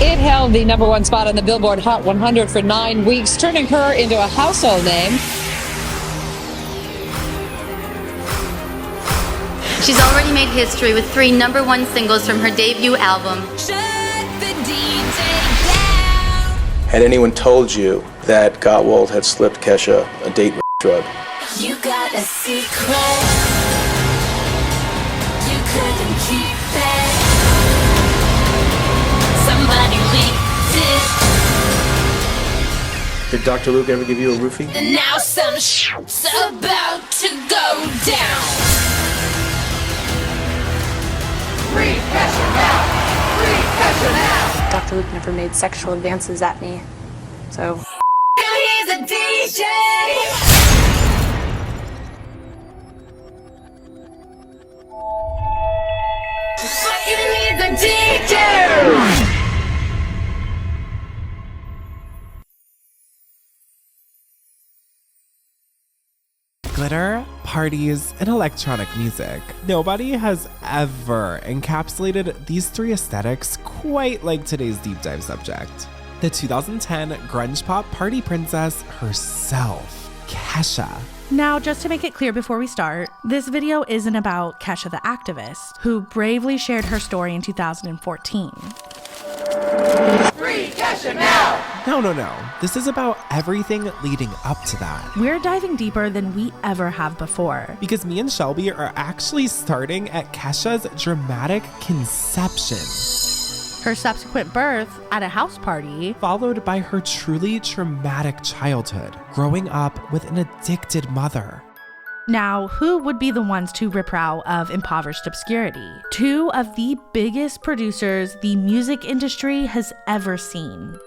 It held the #1 spot on the Billboard Hot 100 for 9 weeks, turning her into a household name. She's already made history with 3 #1 singles from her debut album. Had anyone told you that Gottwald had slipped Kesha a date drug? You got a secret. You couldn't keep it. Somebody leaked it. Did Dr. Luke ever give you a roofie? And now some shit's about to go down. Free Kesha now! Free Kesha now! Dr. Luke never made sexual advances at me, so... He's a DJ! You need the DJ! Glitter, parties, and electronic music. Nobody has ever encapsulated these 3 aesthetics quite like today's deep dive subject. The 2010 grunge pop party princess herself, Kesha. Now, just to make it clear before we start, this video isn't about Kesha the activist, who bravely shared her story in 2014. Free Kesha now! No. This is about everything leading up to that. We're diving deeper than we ever have before. Because me and Shelby are actually starting at Kesha's dramatic conception, Her subsequent birth at a house party, followed by her truly traumatic childhood, growing up with an addicted mother. Now, who would be the ones to riprow of impoverished obscurity? 2 of the biggest producers the music industry has ever seen.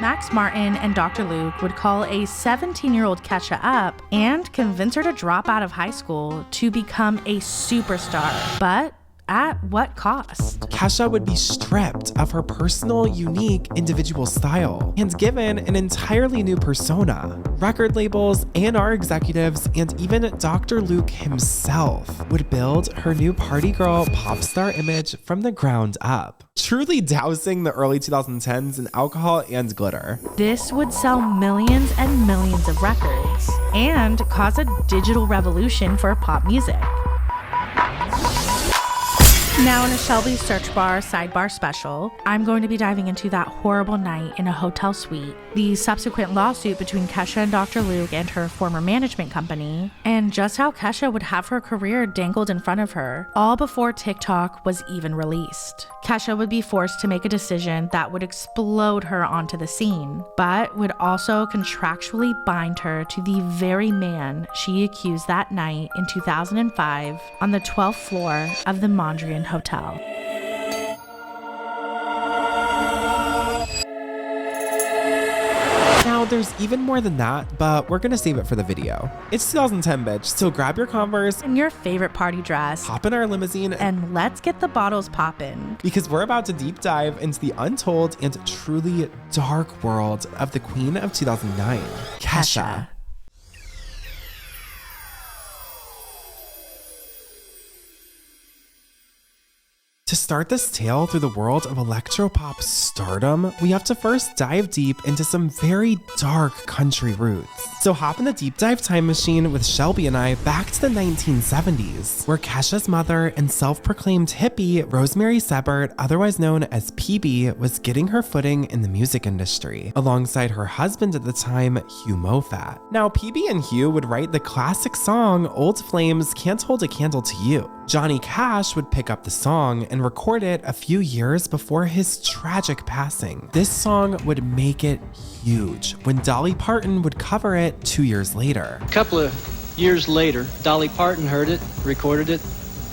Max Martin and Dr. Luke would call a 17-year-old Kesha up and convince her to drop out of high school to become a superstar. But at what cost? Kesha would be stripped of her personal, unique, individual style and given an entirely new persona. Record labels, A&R executives, and even Dr. Luke himself would build her new party girl pop star image from the ground up, truly dousing the early 2010s in alcohol and glitter. This would sell millions and millions of records and cause a digital revolution for pop music. Now in a Shelby Search Bar Sidebar special, I'm going to be diving into that horrible night in a hotel suite, the subsequent lawsuit between Kesha and Dr. Luke and her former management company, and just how Kesha would have her career dangled in front of her, all before TikTok was even released. Kesha would be forced to make a decision that would explode her onto the scene, but would also contractually bind her to the very man she accused that night in 2005 on the 12th floor of the Mondrian Hotel. Now, there's even more than that, but we're gonna save it for the video. It's 2010, bitch, so grab your Converse In your favorite party dress, hop in our limousine, and let's get the bottles poppin'. because we're about to deep dive into the untold and truly dark world of the queen of 2009, Kesha. To start this tale through the world of electropop stardom, we have to first dive deep into some very dark country roots. So hop in the deep dive time machine with Shelby and I back to the 1970s, where Kesha's mother and self-proclaimed hippie Rosemary Sebert, otherwise known as PB, was getting her footing in the music industry, alongside her husband at the time, Hugh Moffat. Now, PB and Hugh would write the classic song Old Flames Can't Hold a Candle to You. Johnny Cash would pick up the song and record it a few years before his tragic passing. This song would make it huge when Dolly Parton would cover it 2 years later. A couple of years later, Dolly Parton heard it, recorded it,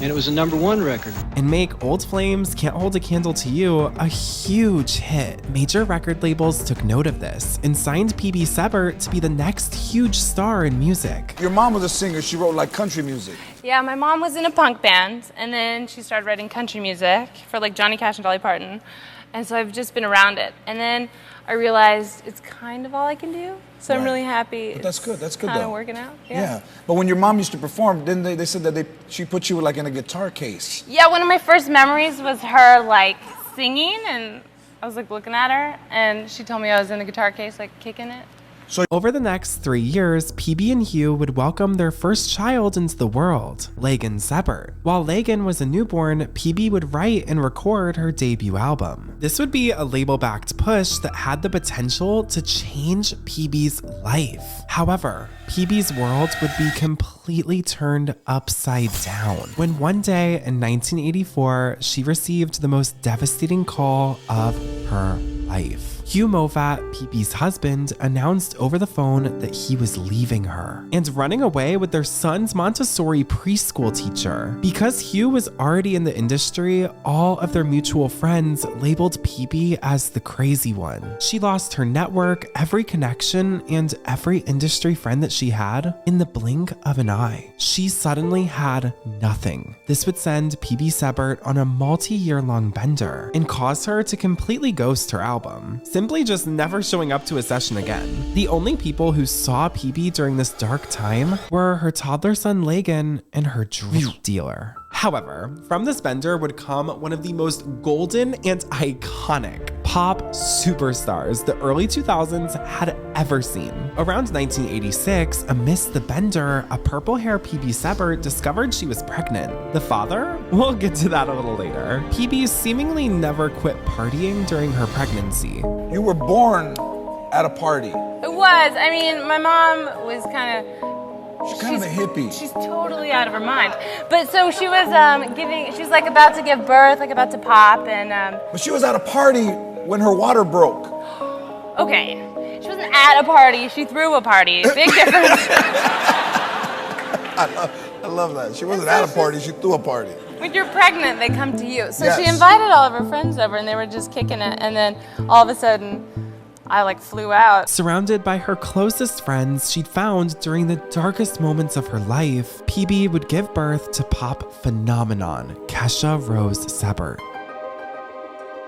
and it was a #1 record. And make Old Flames Can't Hold a Candle to You a huge hit. Major record labels took note of this and signed PB Sebert to be the next huge star in music. Your mom was a singer. She wrote like country music. Yeah, my mom was in a punk band, and then she started writing country music for like Johnny Cash and Dolly Parton. And so I've just been around it. And then I realized it's kind of all I can do. So I'm really happy. But that's good. That's good, kind though. of working out. Yeah. But when your mom used to perform, didn't they said that she put you like in a guitar case? Yeah, one of my first memories was her like singing, and I was like looking at her, and she told me I was in the guitar case, like kicking it. Over the next 3 years, PB and Hugh would welcome their first child into the world, Lagan Sebert. While Lagan was a newborn, PB would write and record her debut album. This would be a label-backed push that had the potential to change PB's life. However, PB's world would be completely turned upside down when one day in 1984, she received the most devastating call of her life. Hugh Movat, PB's husband, announced over the phone that he was leaving her and running away with their son's Montessori preschool teacher. Because Hugh was already in the industry, all of their mutual friends labeled PB as the crazy one. She lost her network, every connection, and every industry friend that she had in the blink of an eye. She suddenly had nothing. This would send PB Sebert on a multi-year-long bender and cause her to completely ghost her album, simply just never showing up to a session again. The only people who saw PB during this dark time were her toddler son Lagan and her drug dealer. However, from this bender would come one of the most golden and iconic pop superstars the early 2000s had ever seen. Around 1986, amidst the bender, a purple-haired PB Sebert discovered she was pregnant. The father? We'll get to that a little later. PB seemingly never quit partying during her pregnancy. You were born at a party. It was. I mean, my mom was kind of... She's kind of a hippie. She's totally out of her mind. But so she was she was like about to give birth, like about to pop, and... But she was at a party when her water broke. Okay. She wasn't at a party, she threw a party. Big difference. I love that. She wasn't at a party, she threw a party. When you're pregnant, they come to you. So Yes. she invited all of her friends over, and they were just kicking it, and then all of a sudden... I like flew out. Surrounded by her closest friends she'd found during the darkest moments of her life, PB would give birth to pop phenomenon Kesha Rose Sebert.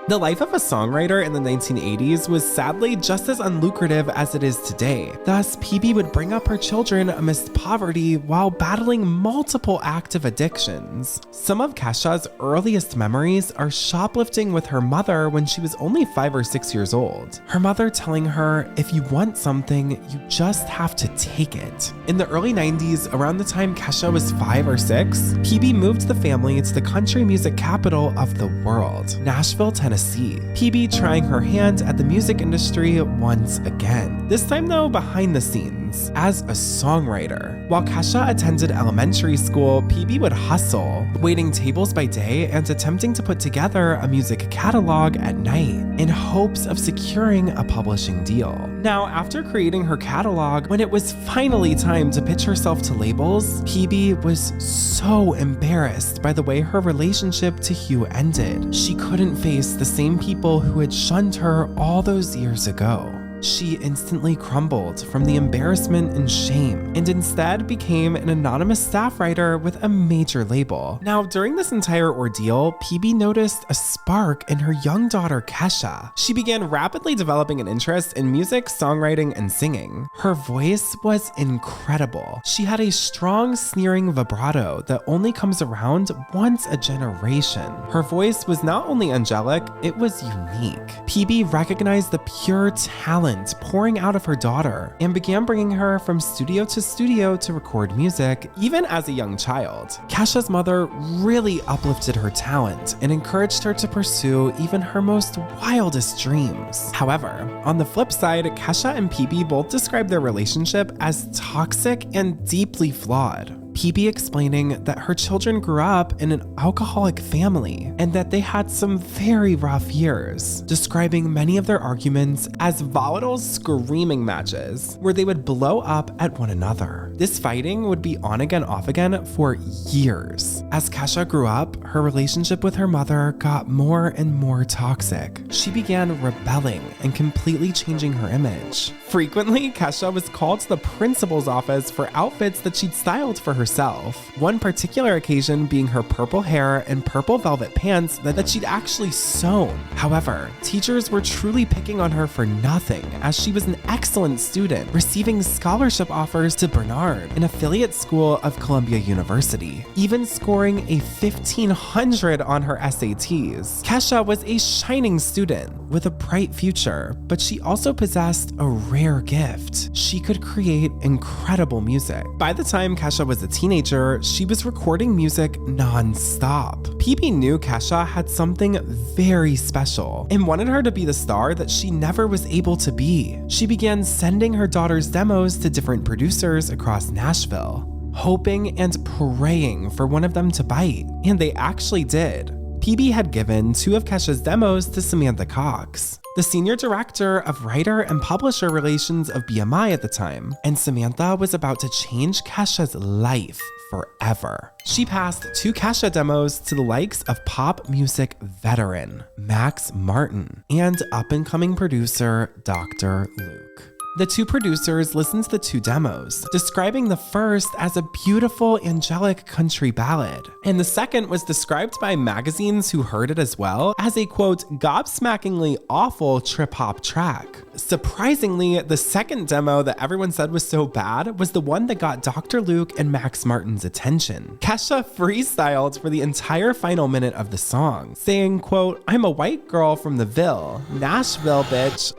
The life of a songwriter in the 1980s was sadly just as unlucrative as it is today. Thus, PB would bring up her children amidst poverty while battling multiple active addictions. Some of Kesha's earliest memories are shoplifting with her mother when she was only 5 or 6 years old. Her mother telling her, if you want something, you just have to take it. In the early 90s, around the time Kesha was 5 or 6, PB moved the family to the country music capital of the world, Nashville, Tennessee. PB trying her hand at the music industry once again. This time though, behind the scenes, as a songwriter. While Kesha attended elementary school, PB would hustle, waiting tables by day and attempting to put together a music catalog at night in hopes of securing a publishing deal. Now, after creating her catalog, when it was finally time to pitch herself to labels, PB was so embarrassed by the way her relationship to Hugh ended. She couldn't face the same people who had shunned her all those years ago. She instantly crumbled from the embarrassment and shame, and instead became an anonymous staff writer with a major label. Now, during this entire ordeal, PB noticed a spark in her young daughter, Kesha. She began rapidly developing an interest in music, songwriting, and singing. Her voice was incredible. She had a strong, sneering vibrato that only comes around once a generation. Her voice was not only angelic, it was unique. PB recognized the pure talent pouring out of her daughter and began bringing her from studio to studio to record music, even as a young child. Kesha's mother really uplifted her talent and encouraged her to pursue even her most wildest dreams. However, on the flip side, Kesha and PB both described their relationship as toxic and deeply flawed. PB explaining that her children grew up in an alcoholic family and that they had some very rough years, describing many of their arguments as volatile screaming matches where they would blow up at one another. This fighting would be on again, off again for years. As Kesha grew up, her relationship with her mother got more and more toxic. She began rebelling and completely changing her image. Frequently, Kesha was called to the principal's office for outfits that she'd styled for herself. One particular occasion being her purple hair and purple velvet pants that she'd actually sewn. However, teachers were truly picking on her for nothing, as she was an excellent student, receiving scholarship offers to Bernard, an affiliate school of Columbia University, even scoring a 1500 on her SATs. Kesha was a shining student with a bright future, but she also possessed a rare gift. She could create incredible music. By the time Kesha was a teenager, she was recording music non-stop. PB knew Kesha had something very special and wanted her to be the star that she never was able to be. She began sending her daughter's demos to different producers across Nashville, hoping and praying for one of them to bite, and they actually did. PB had given 2 of Kesha's demos to Samantha Cox, the senior director of writer and publisher relations of BMI at the time, and Samantha was about to change Kesha's life forever. She passed 2 Kesha demos to the likes of pop music veteran Max Martin and up-and-coming producer Dr. Luke. The 2 producers listened to the 2 demos, describing the first as a beautiful, angelic country ballad, and the second was described by magazines who heard it as well as a, quote, gobsmackingly awful trip-hop track. Surprisingly, the second demo that everyone said was so bad was the one that got Dr. Luke and Max Martin's attention. Kesha freestyled for the entire final minute of the song, saying, quote, "I'm a white girl from the Ville, Nashville, bitch,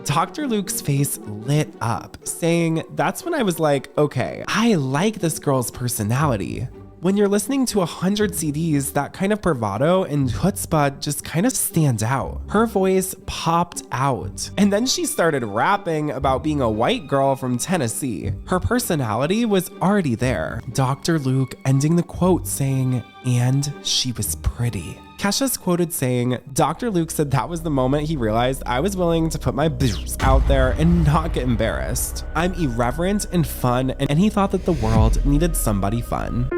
Dr. Luke's face lit up, saying, "That's when I was like, okay, I like this girl's personality." When you're listening to 100 CDs, that kind of bravado and chutzpah just kind of stands out. Her voice popped out. And then she started rapping about being a white girl from Tennessee. Her personality was already there. Dr. Luke ending the quote saying, "And she was pretty." Kesha's quoted saying, "Dr. Luke said that was the moment he realized I was willing to put my boobs out there and not get embarrassed. I'm irreverent and fun, and he thought that the world needed somebody fun."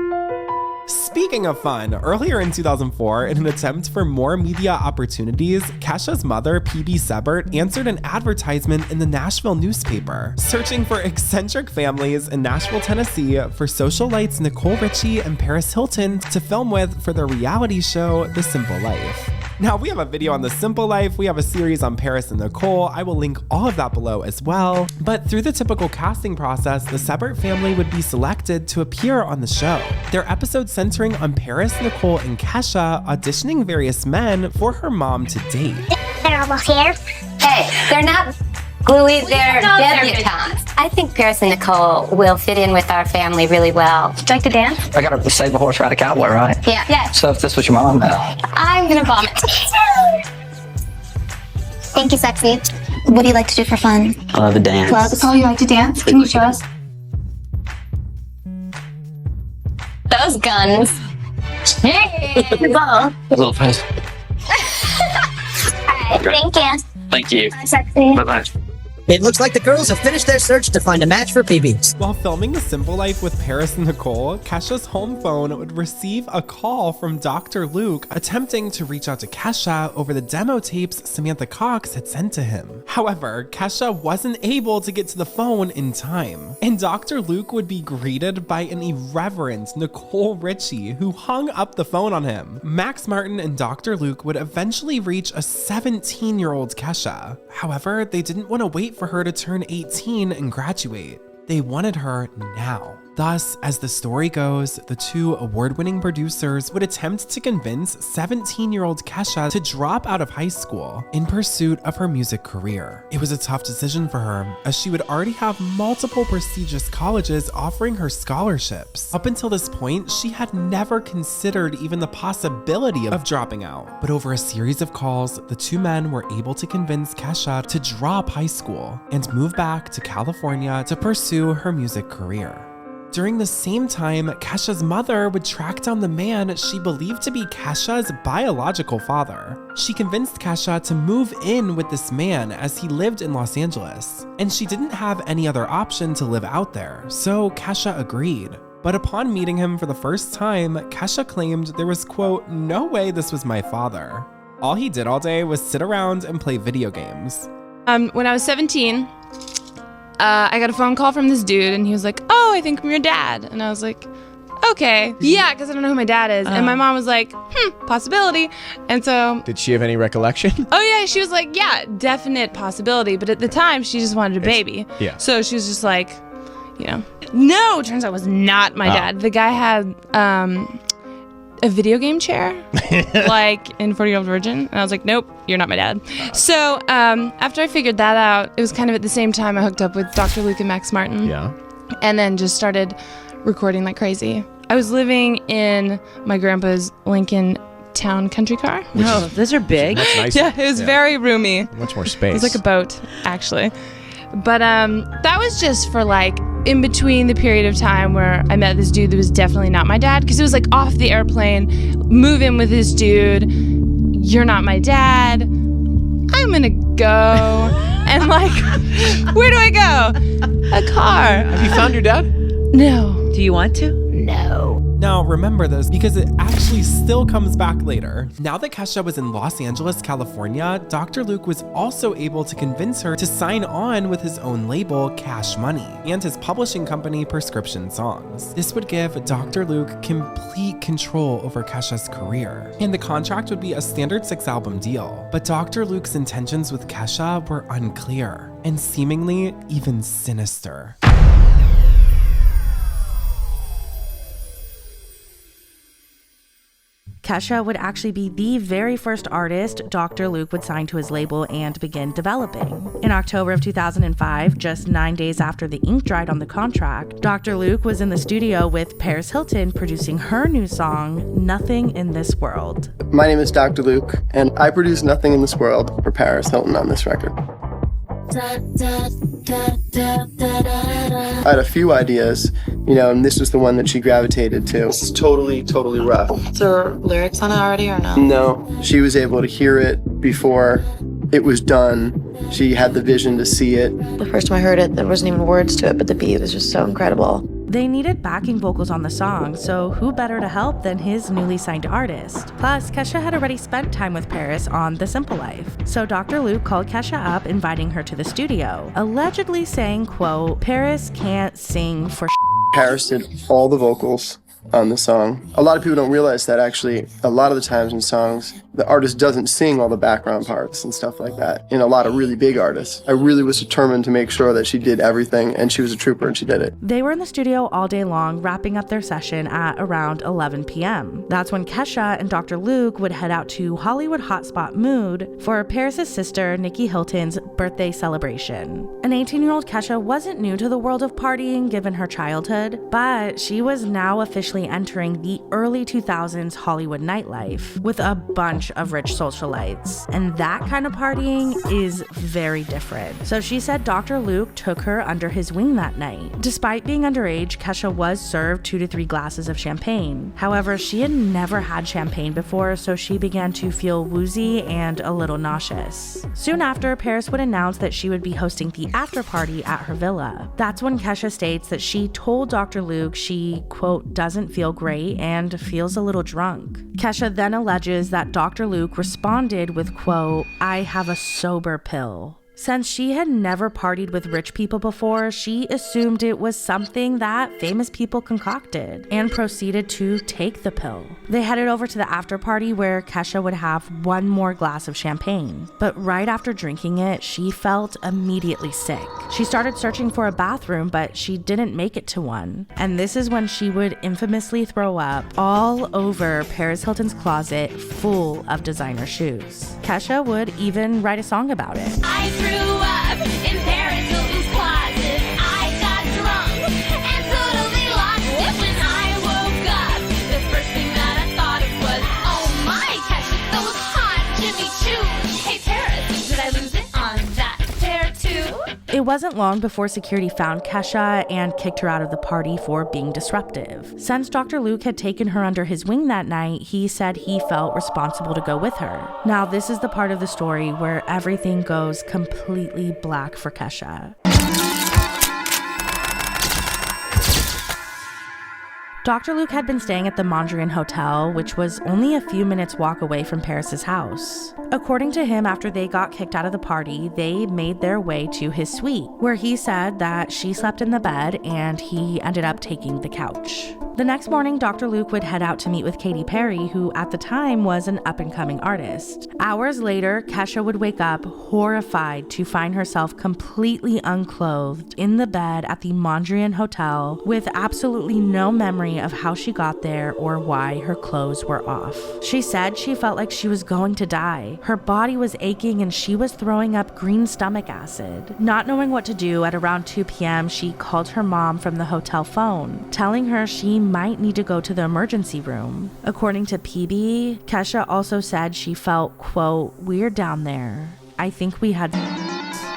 Speaking of fun, earlier in 2004, in an attempt for more media opportunities, Kesha's mother, PB Sebert, answered an advertisement in the Nashville newspaper, searching for eccentric families in Nashville, Tennessee for socialites Nicole Richie and Perez Hilton to film with for their reality show, The Simple Life. Now, we have a video on The Simple Life, we have a series on Paris and Nicole, I will link all of that below as well. But through the typical casting process, the Sebert family would be selected to appear on the show. Their episodes centering on Paris, Nicole, and Kesha auditioning various men for her mom to date. They're almost here. Hey, they're not gluey, they're debutantes. I think Paris and Nicole will fit in with our family really well. Would you like to dance? I gotta save a horse, ride a cowboy, right? Yeah. So if this was your mom, I'm gonna vomit. Thank you, sexy. What do you like to do for fun? I love to dance. Club, that's all you like to dance? Can you show us? Those guns. Hey! A little face. Alright, thank you. Thank you. Bye, sexy. Bye-bye. It looks like the girls have finished their search to find a match for PBs. While filming The Simple Life with Paris and Nicole, Kesha's home phone would receive a call from Dr. Luke attempting to reach out to Kesha over the demo tapes Samantha Cox had sent to him. However, Kesha wasn't able to get to the phone in time, and Dr. Luke would be greeted by an irreverent Nicole Richie who hung up the phone on him. Max Martin and Dr. Luke would eventually reach a 17-year-old Kesha. However, they didn't want to wait for her to turn 18 and graduate. They wanted her now. Thus, as the story goes, the 2 award-winning producers would attempt to convince 17-year-old Kesha to drop out of high school in pursuit of her music career. It was a tough decision for her, as she would already have multiple prestigious colleges offering her scholarships. Up until this point, she had never considered even the possibility of dropping out. But over a series of calls, the 2 men were able to convince Kesha to drop high school and move back to California to pursue her music career. During the same time, Kesha's mother would track down the man she believed to be Kesha's biological father. She convinced Kesha to move in with this man as he lived in Los Angeles, and she didn't have any other option to live out there, so Kesha agreed. But upon meeting him for the first time, Kesha claimed there was, quote, no way this was my father. All he did all day was sit around and play video games. When I was 17, I got a phone call from this dude, and he was like, oh, I think I'm your dad. And I was like, okay. Yeah, because I don't know who my dad is. And my mom was like, possibility. And so... Did she have any recollection? Oh, yeah. She was like, yeah, definite possibility. But at the time, she just wanted a baby. Yeah. So she was just like, you know. No, turns out it was not my dad. The guy had a video game chair, like in 40-Year-Old Virgin. And I was like, nope, you're not my dad. So after I figured that out, it was kind of at the same time I hooked up with Dr. Luke and Max Martin. Yeah. And then just started recording like crazy. I was living in my grandpa's Lincoln Town country car. Oh, those are big. Much nicer. Yeah, it was very roomy. Much more space. It was like a boat, actually. But that was just for like in between the period of time where I met this dude that was definitely not my dad, because it was like off the airplane, move in with this dude, you're not my dad, I'm gonna go. And like, where do I go? A car. Have you found your dad? No. Do you want to? No. Now remember this because it actually still comes back later. Now that Kesha was in Los Angeles, California, Dr. Luke was also able to convince her to sign on with his own label, Cash Money, and his publishing company, Prescription Songs. This would give Dr. Luke complete control over Kesha's career, and the contract would be a standard 6-album deal. But Dr. Luke's intentions with Kesha were unclear, and seemingly even sinister. Kesha would actually be the very first artist Dr. Luke would sign to his label and begin developing. In October of 2005, just 9 days after the ink dried on the contract, Dr. Luke was in the studio with Perez Hilton producing her new song, Nothing in This World. My name is Dr. Luke, and I produce Nothing in This World for Perez Hilton on this record. I had a few ideas, and this was the one that she gravitated to. This is totally rough. Is there lyrics on it already or no? No, she was able to hear it before it was done. She had the vision to see it. The first time I heard it, there wasn't even words to it, but the beat was just so incredible. They needed backing vocals on the song, so who better to help than his newly signed artist? Plus, Kesha had already spent time with Perez on The Simple Life. So Dr. Luke called Kesha up, inviting her to the studio, allegedly saying, quote, Perez can't sing for Perez did all the vocals on the song. A lot of people don't realize that actually a lot of the times in songs, the artist doesn't sing all the background parts and stuff like that. In a lot of really big artists, I really was determined to make sure that she did everything, and she was a trooper and she did it. They were in the studio all day long, wrapping up their session at around 11 p.m. That's when Kesha and Dr. Luke would head out to Hollywood hotspot Mood for Perez's sister, Nikki Hilton's birthday celebration. An 18-year-old Kesha wasn't new to the world of partying given her childhood, but she was now officially entering the early 2000s Hollywood nightlife with a bunch of rich socialites. And that kind of partying is very different. So she said Dr. Luke took her under his wing that night. Despite being underage, Kesha was served 2 to 3 glasses of champagne. However, she had never had champagne before, so she began to feel woozy and a little nauseous. Soon after, Perez would announce that she would be hosting the after party at her villa. That's when Kesha states that she told Dr. Luke she, quote, doesn't feel great and feels a little drunk. Kesha then alleges that Dr. Luke responded with, quote, I have a sober pill. Since she had never partied with rich people before, she assumed it was something that famous people concocted and proceeded to take the pill. They headed over to the after party where Kesha would have 1 more glass of champagne. But right after drinking it, she felt immediately sick. She started searching for a bathroom, but she didn't make it to one. And this is when she would infamously throw up all over Perez Hilton's closet full of designer shoes. Kesha would even write a song about it. I threw up in Perez Hilton's closet. I got drunk and totally lost it. When I woke up, the first thing that I thought of was, oh my, Kesha, those hot Jimmy Choo. Hey Perez, did I lose it on that pair too? It wasn't long before security found Kesha and kicked her out of the party for being disruptive. Since Dr. Luke had taken her under his wing that night, he said he felt responsible to go with her. Now, this is the part of the story where everything goes completely black for Kesha. Dr. Luke had been staying at the Mandrian Hotel, which was only a few minutes walk away from Perez's house. According to him, after they got kicked out of the party, they made their way to his suite, where he said that she slept in the bed and he ended up taking the couch. The next morning, Dr. Luke would head out to meet with Katy Perry, who at the time was an up-and-coming artist. Hours later, Kesha would wake up horrified to find herself completely unclothed in the bed at the Mandrian Hotel with absolutely no memory of how she got there or why her clothes were off. She said she felt like she was going to die. Her body was aching and she was throwing up green stomach acid. Not knowing what to do, at around 2 p.m., she called her mom from the hotel phone, telling her she might need to go to the emergency room. According to PB, Kesha also said she felt, quote, weird down there. I think we had...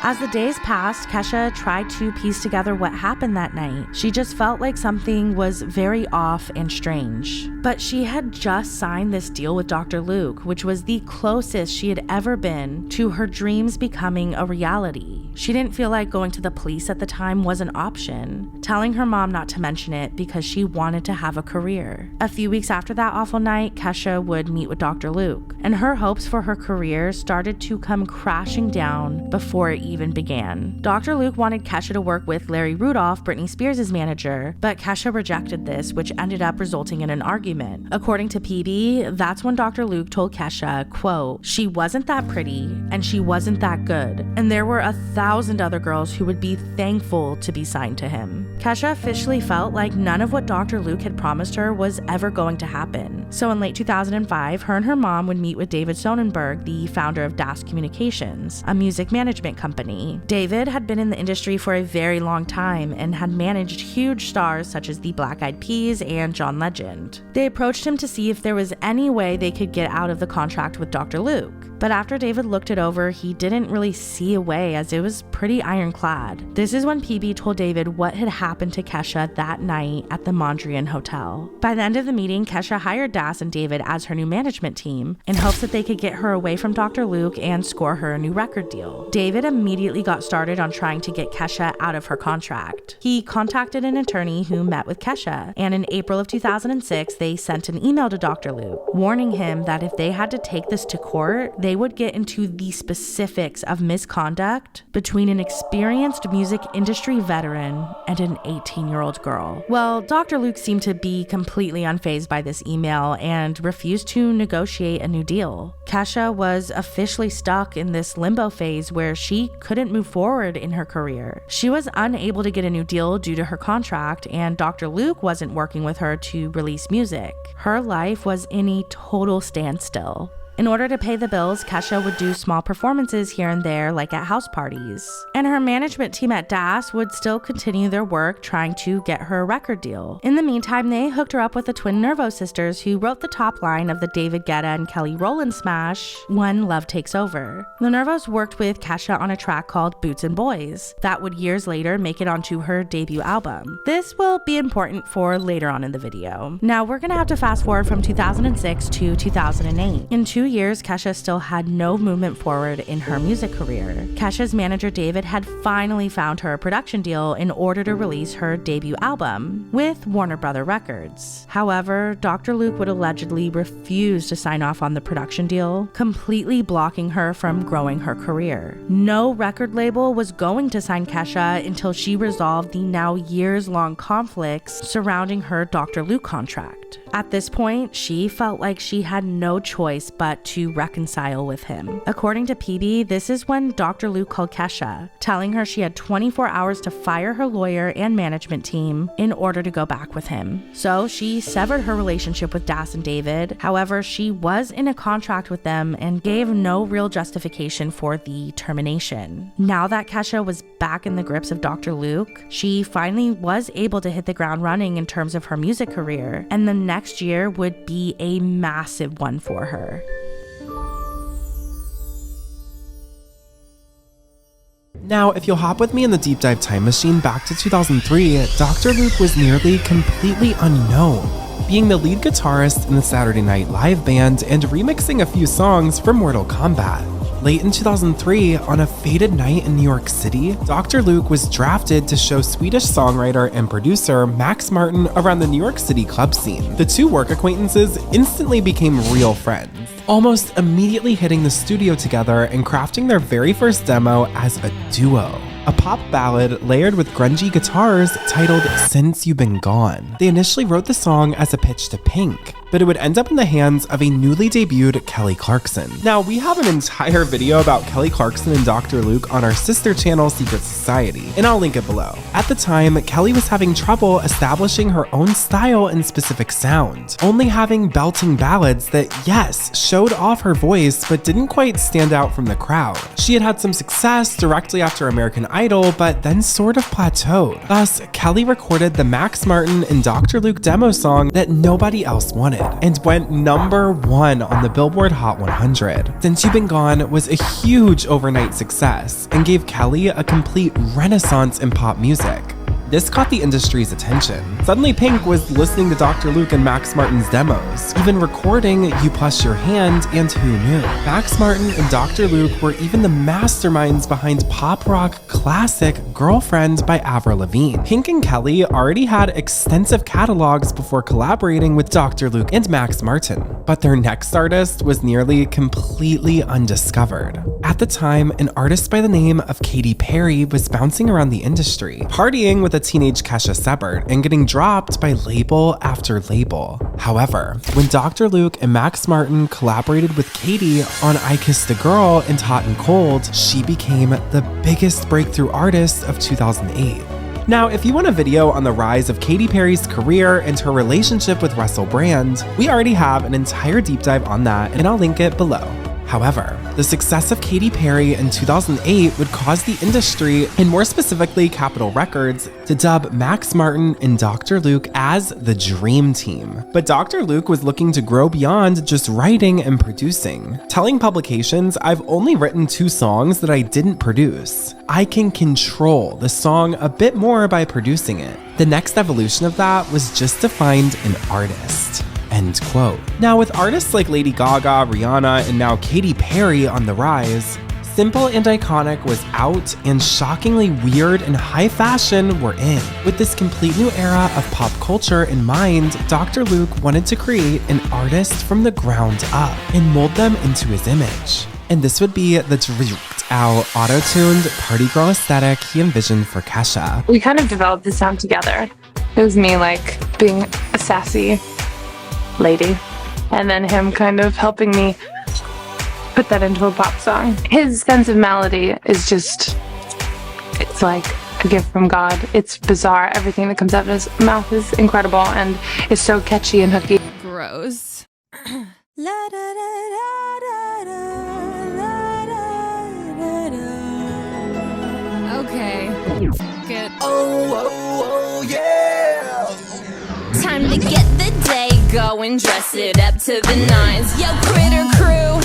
As the days passed, Kesha tried to piece together what happened that night. She just felt like something was very off and strange. But she had just signed this deal with Dr. Luke, which was the closest she had ever been to her dreams becoming a reality. She didn't feel like going to the police at the time was an option, telling her mom not to mention it because she wanted to have a career. A few weeks after that awful night, Kesha would meet with Dr. Luke, and her hopes for her career started to come crashing down before it even began. Dr. Luke wanted Kesha to work with Larry Rudolph, Britney Spears' manager, but Kesha rejected this, which ended up resulting in an argument. According to PB, that's when Dr. Luke told Kesha, quote, she wasn't that pretty and she wasn't that good, and there were 1,000 other girls who would be thankful to be signed to him. Kesha officially felt like none of what Dr. Luke had promised her was ever going to happen. So in late 2005, her and her mom would meet with David Sonnenberg, the founder of Das Communications, a music management company. David had been in the industry for a very long time and had managed huge stars such as the Black Eyed Peas and John Legend. They approached him to see if there was any way they could get out of the contract with Dr. Luke. But after David looked it over, he didn't really see a way, as it was pretty ironclad. This is when PB told David what had happened to Kesha that night at the Mondrian Hotel. By the end of the meeting, Kesha hired Das and David as her new management team in hopes that they could get her away from Dr. Luke and score her a new record deal. David immediately got started on trying to get Kesha out of her contract. He contacted an attorney who met with Kesha, and in April of 2006, they sent an email to Dr. Luke, warning him that if they had to take this to court, they would get into the specifics of misconduct between an experienced music industry veteran and an 18-year-old girl. Well, Dr. Luke seemed to be completely unfazed by this email and refused to negotiate a new deal. Kesha was officially stuck in this limbo phase where she couldn't move forward in her career. She was unable to get a new deal due to her contract, and Dr. Luke wasn't working with her to release music. Her life was in a total standstill. In order to pay the bills, Kesha would do small performances here and there, like at house parties. And her management team at Das would still continue their work trying to get her a record deal. In the meantime, they hooked her up with the twin Nervo sisters who wrote the top line of the David Guetta and Kelly Rowland smash, When Love Takes Over. The Nervos worked with Kesha on a track called Boots and Boys that would years later make it onto her debut album. This will be important for later on in the video. Now we're gonna have to fast forward from 2006 to 2008. In 2 years, Kesha still had no movement forward in her music career. Kesha's manager David had finally found her a production deal in order to release her debut album with Warner Brother Records. However, Dr. Luke would allegedly refuse to sign off on the production deal, completely blocking her from growing her career. No record label was going to sign Kesha until she resolved the now years-long conflicts surrounding her Dr. Luke contract. At this point, she felt like she had no choice but to reconcile with him. According to PB, this is when Dr. Luke called Kesha, telling her she had 24 hours to fire her lawyer and management team in order to go back with him. So she severed her relationship with Das and David. However, she was in a contract with them and gave no real justification for the termination. Now that Kesha was back in the grips of Dr. Luke, she finally was able to hit the ground running in terms of her music career, and the next year would be a massive one for her. Now, if you'll hop with me in the deep dive time machine back to 2003, Dr. Luke was nearly completely unknown, being the lead guitarist in the Saturday Night Live band and remixing a few songs for Mortal Kombat. Late in 2003, on a fated night in New York City, Dr. Luke was drafted to show Swedish songwriter and producer Max Martin around the New York City club scene. The two work acquaintances instantly became real friends, almost immediately hitting the studio together and crafting their very first demo as a duo. A pop ballad layered with grungy guitars titled Since You've Been Gone. They initially wrote the song as a pitch to Pink, but it would end up in the hands of a newly debuted Kelly Clarkson. Now, we have an entire video about Kelly Clarkson and Dr. Luke on our sister channel, Secret Society, and I'll link it below. At the time, Kelly was having trouble establishing her own style and specific sound, only having belting ballads that, yes, showed off her voice, but didn't quite stand out from the crowd. She had had some success directly after American Idol, but then sort of plateaued. Thus, Kelly recorded the Max Martin and Dr. Luke demo song that nobody else wanted, and went #1 on the Billboard Hot 100. Since You've Been Gone was a huge overnight success and gave Kelly a complete renaissance in pop music. This caught the industry's attention. Suddenly Pink was listening to Dr. Luke and Max Martin's demos, even recording You Plus Your Hand and Who Knew. Max Martin and Dr. Luke were even the masterminds behind pop rock classic Girlfriend by Avril Lavigne. Pink and Kelly already had extensive catalogs before collaborating with Dr. Luke and Max Martin, but their next artist was nearly completely undiscovered. At the time, an artist by the name of Katy Perry was bouncing around the industry, partying with a teenage Kesha Sebert and getting dropped by label after label. However, when Dr. Luke and Max Martin collaborated with Katy on I Kissed a Girl and Hot and Cold, she became the biggest breakthrough artist of 2008. Now, if you want a video on the rise of Katy Perry's career and her relationship with Russell Brand, we already have an entire deep dive on that, and I'll link it below. However, the success of Katy Perry in 2008 would cause the industry, and more specifically Capitol Records, to dub Max Martin and Dr. Luke as the Dream Team. But Dr. Luke was looking to grow beyond just writing and producing, telling publications, "I've only written 2 songs that I didn't produce. I can control the song a bit more by producing it." The next evolution of that was just to find an artist. End quote. Now, with artists like Lady Gaga, Rihanna, and now Katy Perry on the rise, Simple and Iconic was out, and shockingly weird and high fashion were in. With this complete new era of pop culture in mind, Dr. Luke wanted to create an artist from the ground up and mold them into his image. And this would be the dripped out, auto-tuned party girl aesthetic he envisioned for Kesha. We kind of developed the sound together. It was me like being a sassy lady, and then him kind of helping me put that into a pop song. His sense of melody is just, it's like a gift from God. It's bizarre. Everything that comes out of his mouth is incredible, and it's so catchy and hooky. Gross. Okay. Good. Oh, yeah. Time to get the day going, dress it up to the nines. Yo, Critter Crew,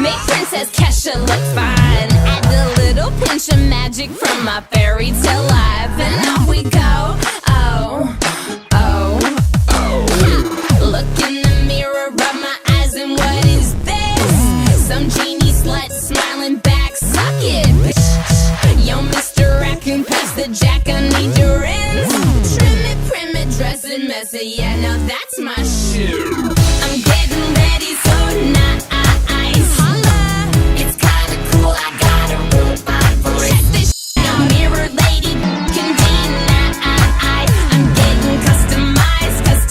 make Princess Kesha look fine. Add a little pinch of magic from my fairy tale life, and off we go. Oh, oh, oh. Look in the mirror, rub my eyes, and what is this? Some genie slut smiling back, suck it. Yo, Mr. Raccoon, pass the jack, I need your ends. Trim it, prim it, dress it, messy, yeah, now that's my shoe. I'm getting ready so nice. Holla, it's kinda cool, I got a room on voice. Check this shit, no mirror lady can deny. I'm getting customized right.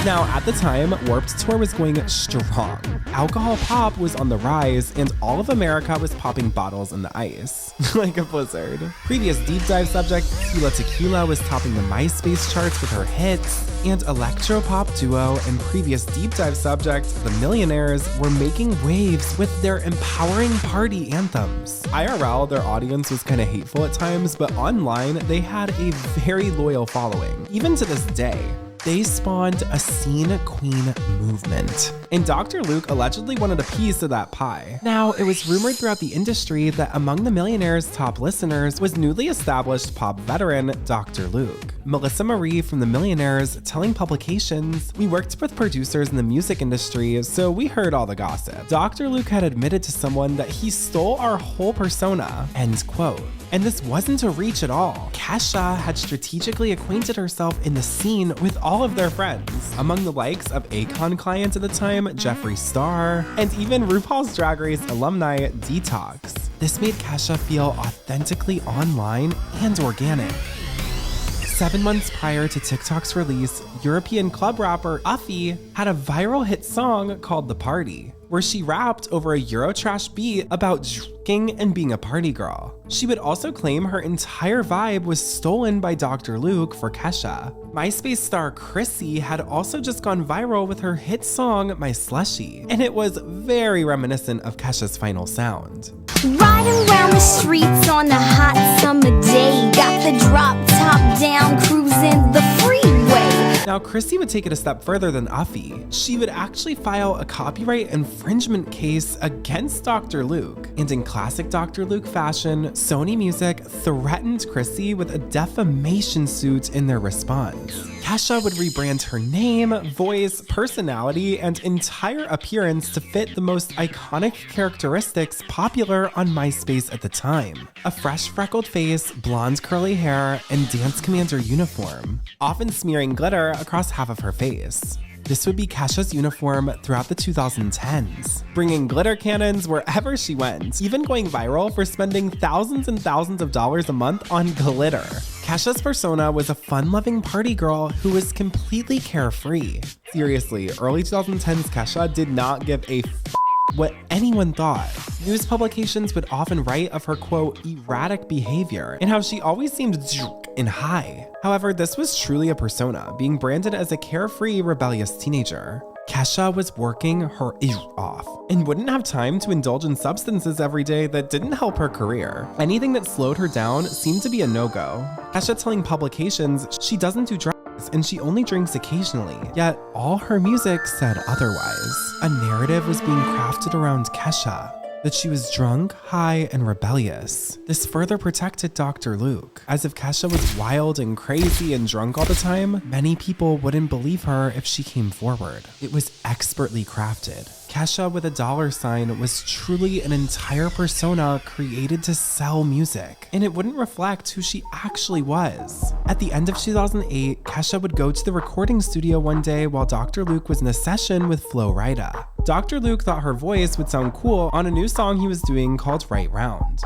Now, at the time, Warped Tour was going strong. Alcohol pop was on the rise, and all of America was popping bottles in the ice, like a blizzard. Previous deep dive subject, Tila Tequila, was topping the MySpace charts with her hits, and electro-pop duo and previous deep dive subject, The Millionaires, were making waves with their empowering party anthems. IRL, their audience was kind of hateful at times, but online, they had a very loyal following, even to this day. they spawned a scene queen movement. And Dr. Luke allegedly wanted a piece of that pie. Now, it was rumored throughout the industry that among the Millionaire's top listeners was newly established pop veteran Dr. Luke. Melissa Marie from the Millionaires telling publications, "We worked with producers in the music industry, so we heard all the gossip. Dr. Luke had admitted to someone that he stole our whole persona," end quote. And this wasn't a reach at all. Kesha had strategically acquainted herself in the scene with all of their friends, among the likes of Akon clients at the time, Jeffree Star, and even RuPaul's Drag Race alumni Detox. This made Kesha feel authentically online and organic. 7 months prior to TikTok's release, European club rapper Uffy had a viral hit song called The Party, where she rapped over a Eurotrash beat about drinking and being a party girl. She would also claim her entire vibe was stolen by Dr. Luke for Kesha. MySpace star Chrissy had also just gone viral with her hit song My Slushie, and it was very reminiscent of Kesha's final sound. Riding around the streets on a hot summer day. Got the drop top down, cruising the freeway. Now, Chrissy would take it a step further than Uffy. She would actually file a copyright infringement case against Dr. Luke. And in classic Dr. Luke fashion, Sony Music threatened Chrissy with a defamation suit in their response. Kesha would rebrand her name, voice, personality, and entire appearance to fit the most iconic characteristics popular on MySpace at the time. A fresh freckled face, blonde curly hair, and Dance Commander uniform, often smearing glitter across half of her face. This would be Kesha's uniform throughout the 2010s, bringing glitter cannons wherever she went, even going viral for spending thousands and thousands of dollars a month on glitter. Kesha's persona was a fun-loving party girl who was completely carefree. Seriously, early 2010s Kesha did not give a what anyone thought. News publications would often write of her, quote, erratic behavior and how she always seemed and high. However, this was truly a persona, being branded as a carefree, rebellious teenager. Kesha was working her off and wouldn't have time to indulge in substances every day that didn't help her career. Anything that slowed her down seemed to be a no-go. Kesha telling publications she doesn't do drugs and she only drinks occasionally, yet all her music said otherwise. A narrative was being crafted around Kesha, that she was drunk, high, and rebellious. This further protected Dr. Luke, as if Kesha was wild and crazy and drunk all the time, many people wouldn't believe her if she came forward. It was expertly crafted. Kesha with a $sign was truly an entire persona created to sell music, and it wouldn't reflect who she actually was. At the end of 2008, Kesha would go to the recording studio one day while Dr. Luke was in a session with Flo Rida. Dr. Luke thought her voice would sound cool on a new song he was doing called Right Round.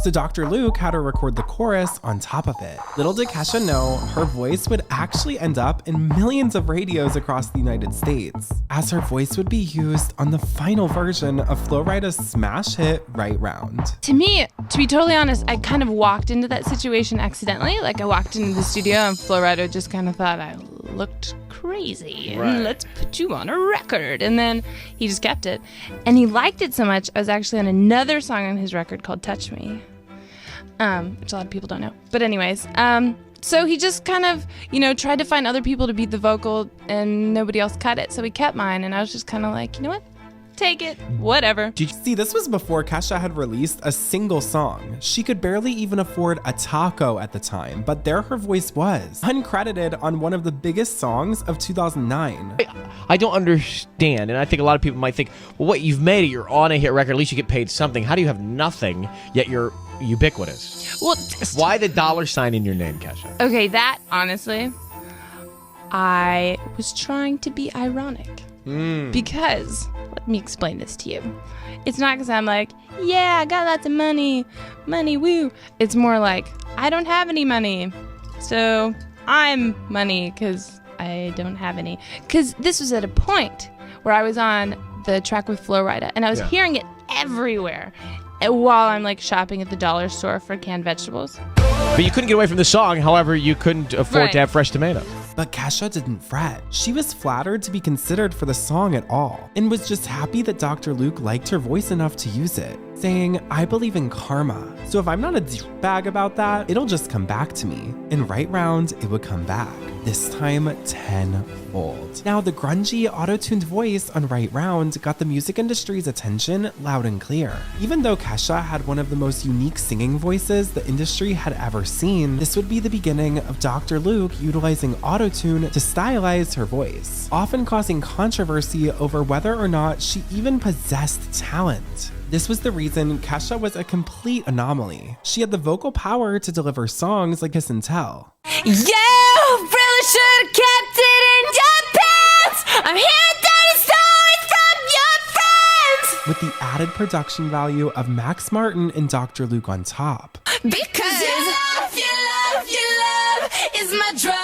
So Dr. Luke had her record the chorus on top of it. Little did Kesha know, her voice would actually end up in millions of radios across the United States, as her voice would be used on the final version of Flo Rida's smash hit Right Round. To me, to be totally honest, I kind of walked into that situation accidentally. Like I walked into the studio and Flo Rida just kind of thought I looked crazy and let's put you on a record. And then he just kept it. And he liked it so much, I was actually on another song on his record called Touch Me, which a lot of people don't know. But anyways, so he just kind of, tried to find other people to beat the vocal and nobody else cut it. So he kept mine and I was just kind of like, you know what? Take it, whatever. Did you see, this was before Kesha had released a single song. She could barely even afford a taco at the time, but there her voice was, uncredited on one of the biggest songs of 2009. I don't understand, and I think a lot of people might think, well, what, you've made it, you're on a hit record, at least you get paid something. How do you have nothing, yet you're ubiquitous? Well, why the $sign in your name, Kesha? Okay, that, honestly, I was trying to be ironic. Because, let me explain this to you. It's not because I'm like, yeah, I got lots of money, woo. It's more like, I don't have any money, so I'm money because I don't have any. Because this was at a point where I was on the track with Flo Rida, and I was hearing it everywhere while I'm like shopping at the dollar store for canned vegetables. But you couldn't get away from the song, however, you couldn't afford to have fresh tomatoes. But Kesha didn't fret. She was flattered to be considered for the song at all, and was just happy that Dr. Luke liked her voice enough to use it, saying, I believe in karma, so if I'm not a bag about that, it'll just come back to me. And Right Round, it would come back. this time tenfold. Now, the grungy, auto-tuned voice on Right Round got the music industry's attention loud and clear. Even though Kesha had one of the most unique singing voices the industry had ever seen, this would be the beginning of Dr. Luke utilizing auto-tune to stylize her voice, often causing controversy over whether or not she even possessed talent. This was the reason Kesha was a complete anomaly. She had the vocal power to deliver songs like Kiss and Tell. You really should have kept it in your pants. I'm hearing dirty stories from your friends. With the added production value of Max Martin and Dr. Luke on top. Because your love is my drug.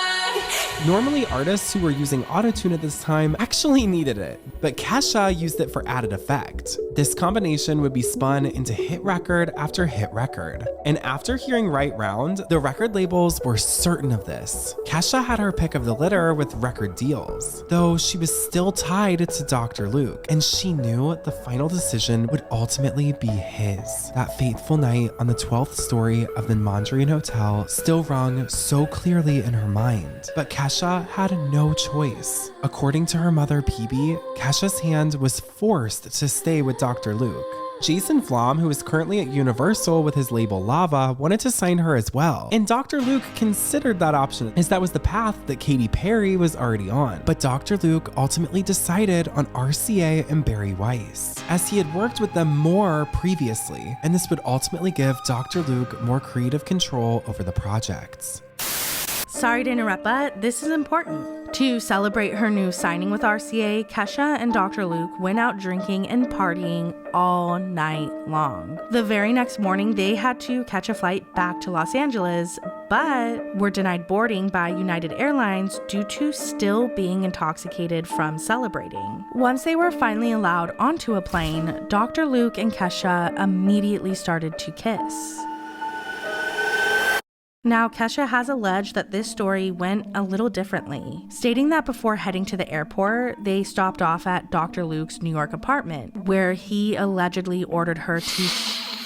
Normally, artists who were using autotune at this time actually needed it, but Kesha used it for added effect. This combination would be spun into hit record after hit record. And after hearing Right Round, the record labels were certain of this. Kesha had her pick of the litter with record deals, though she was still tied to Dr. Luke, and she knew the final decision would ultimately be his. That fateful night on the 12th story of the Mandrian Hotel still rung so clearly in her mind, but Kesha had no choice. According to her mother, PB, Kesha's hand was forced to stay with Dr. Luke. Jason Flom, who is currently at Universal with his label Lava, wanted to sign her as well. And Dr. Luke considered that option, as that was the path that Katy Perry was already on. But Dr. Luke ultimately decided on RCA and Barry Weiss, as he had worked with them more previously, and this would ultimately give Dr. Luke more creative control over the projects. Sorry to interrupt, but this is important. To celebrate her new signing with RCA, Kesha and Dr. Luke went out drinking and partying all night long. The very next morning, they had to catch a flight back to Los Angeles, but were denied boarding by United Airlines due to still being intoxicated from celebrating. Once they were finally allowed onto a plane, Dr. Luke and Kesha immediately started to kiss. Now, Kesha has alleged that this story went a little differently, stating that before heading to the airport, they stopped off at Dr. Luke's New York apartment, where he allegedly ordered her to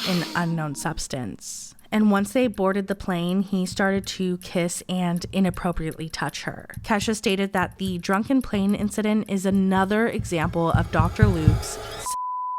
an unknown substance. And once they boarded the plane, he started to kiss and inappropriately touch her. Kesha stated that the drunken plane incident is another example of Dr. Luke's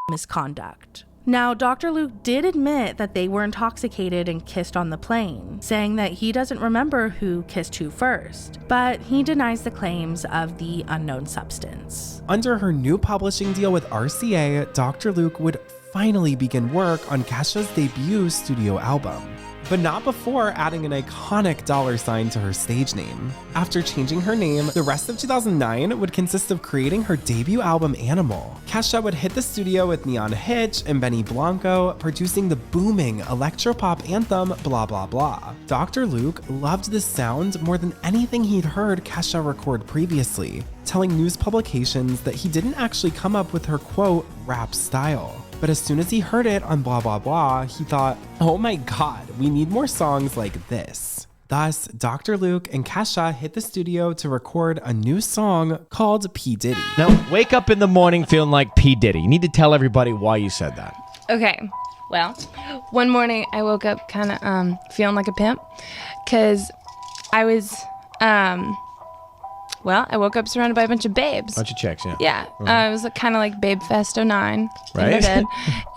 misconduct. Now, Dr. Luke did admit that they were intoxicated and kissed on the plane, saying that he doesn't remember who kissed who first, but he denies the claims of the unknown substance. Under her new publishing deal with RCA, Dr. Luke would finally begin work on Kesha's debut studio album, but not before adding an iconic $sign to her stage name. After changing her name, the rest of 2009 would consist of creating her debut album Animal. Kesha would hit the studio with Neon Hitch and Benny Blanco, producing the booming electropop anthem Blah Blah Blah. Dr. Luke loved this sound more than anything he'd heard Kesha record previously, telling news publications that he didn't actually come up with her quote, rap style. But as soon as he heard it on Blah Blah Blah, he thought, oh my god, we need more songs like this. Thus, Dr. Luke and Kesha hit the studio to record a new song called P. Diddy. Now, wake up in the morning feeling like P. Diddy. You need to tell everybody why you said that. Okay, well, one morning I woke up kind of feeling like a pimp, because I was, I woke up surrounded by a bunch of babes. Bunch of chicks, yeah. Yeah, Mhm. it was kind of like Babe Fest 09 Right. in my bed.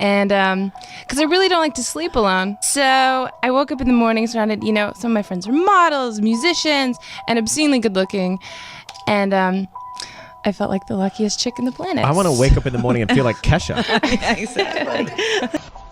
And because I really don't like to sleep alone. So I woke up in the morning surrounded, some of my friends are models, musicians, and obscenely good looking. And I felt like the luckiest chick in the planet. I want to wake up in the morning and feel like Kesha. Exactly.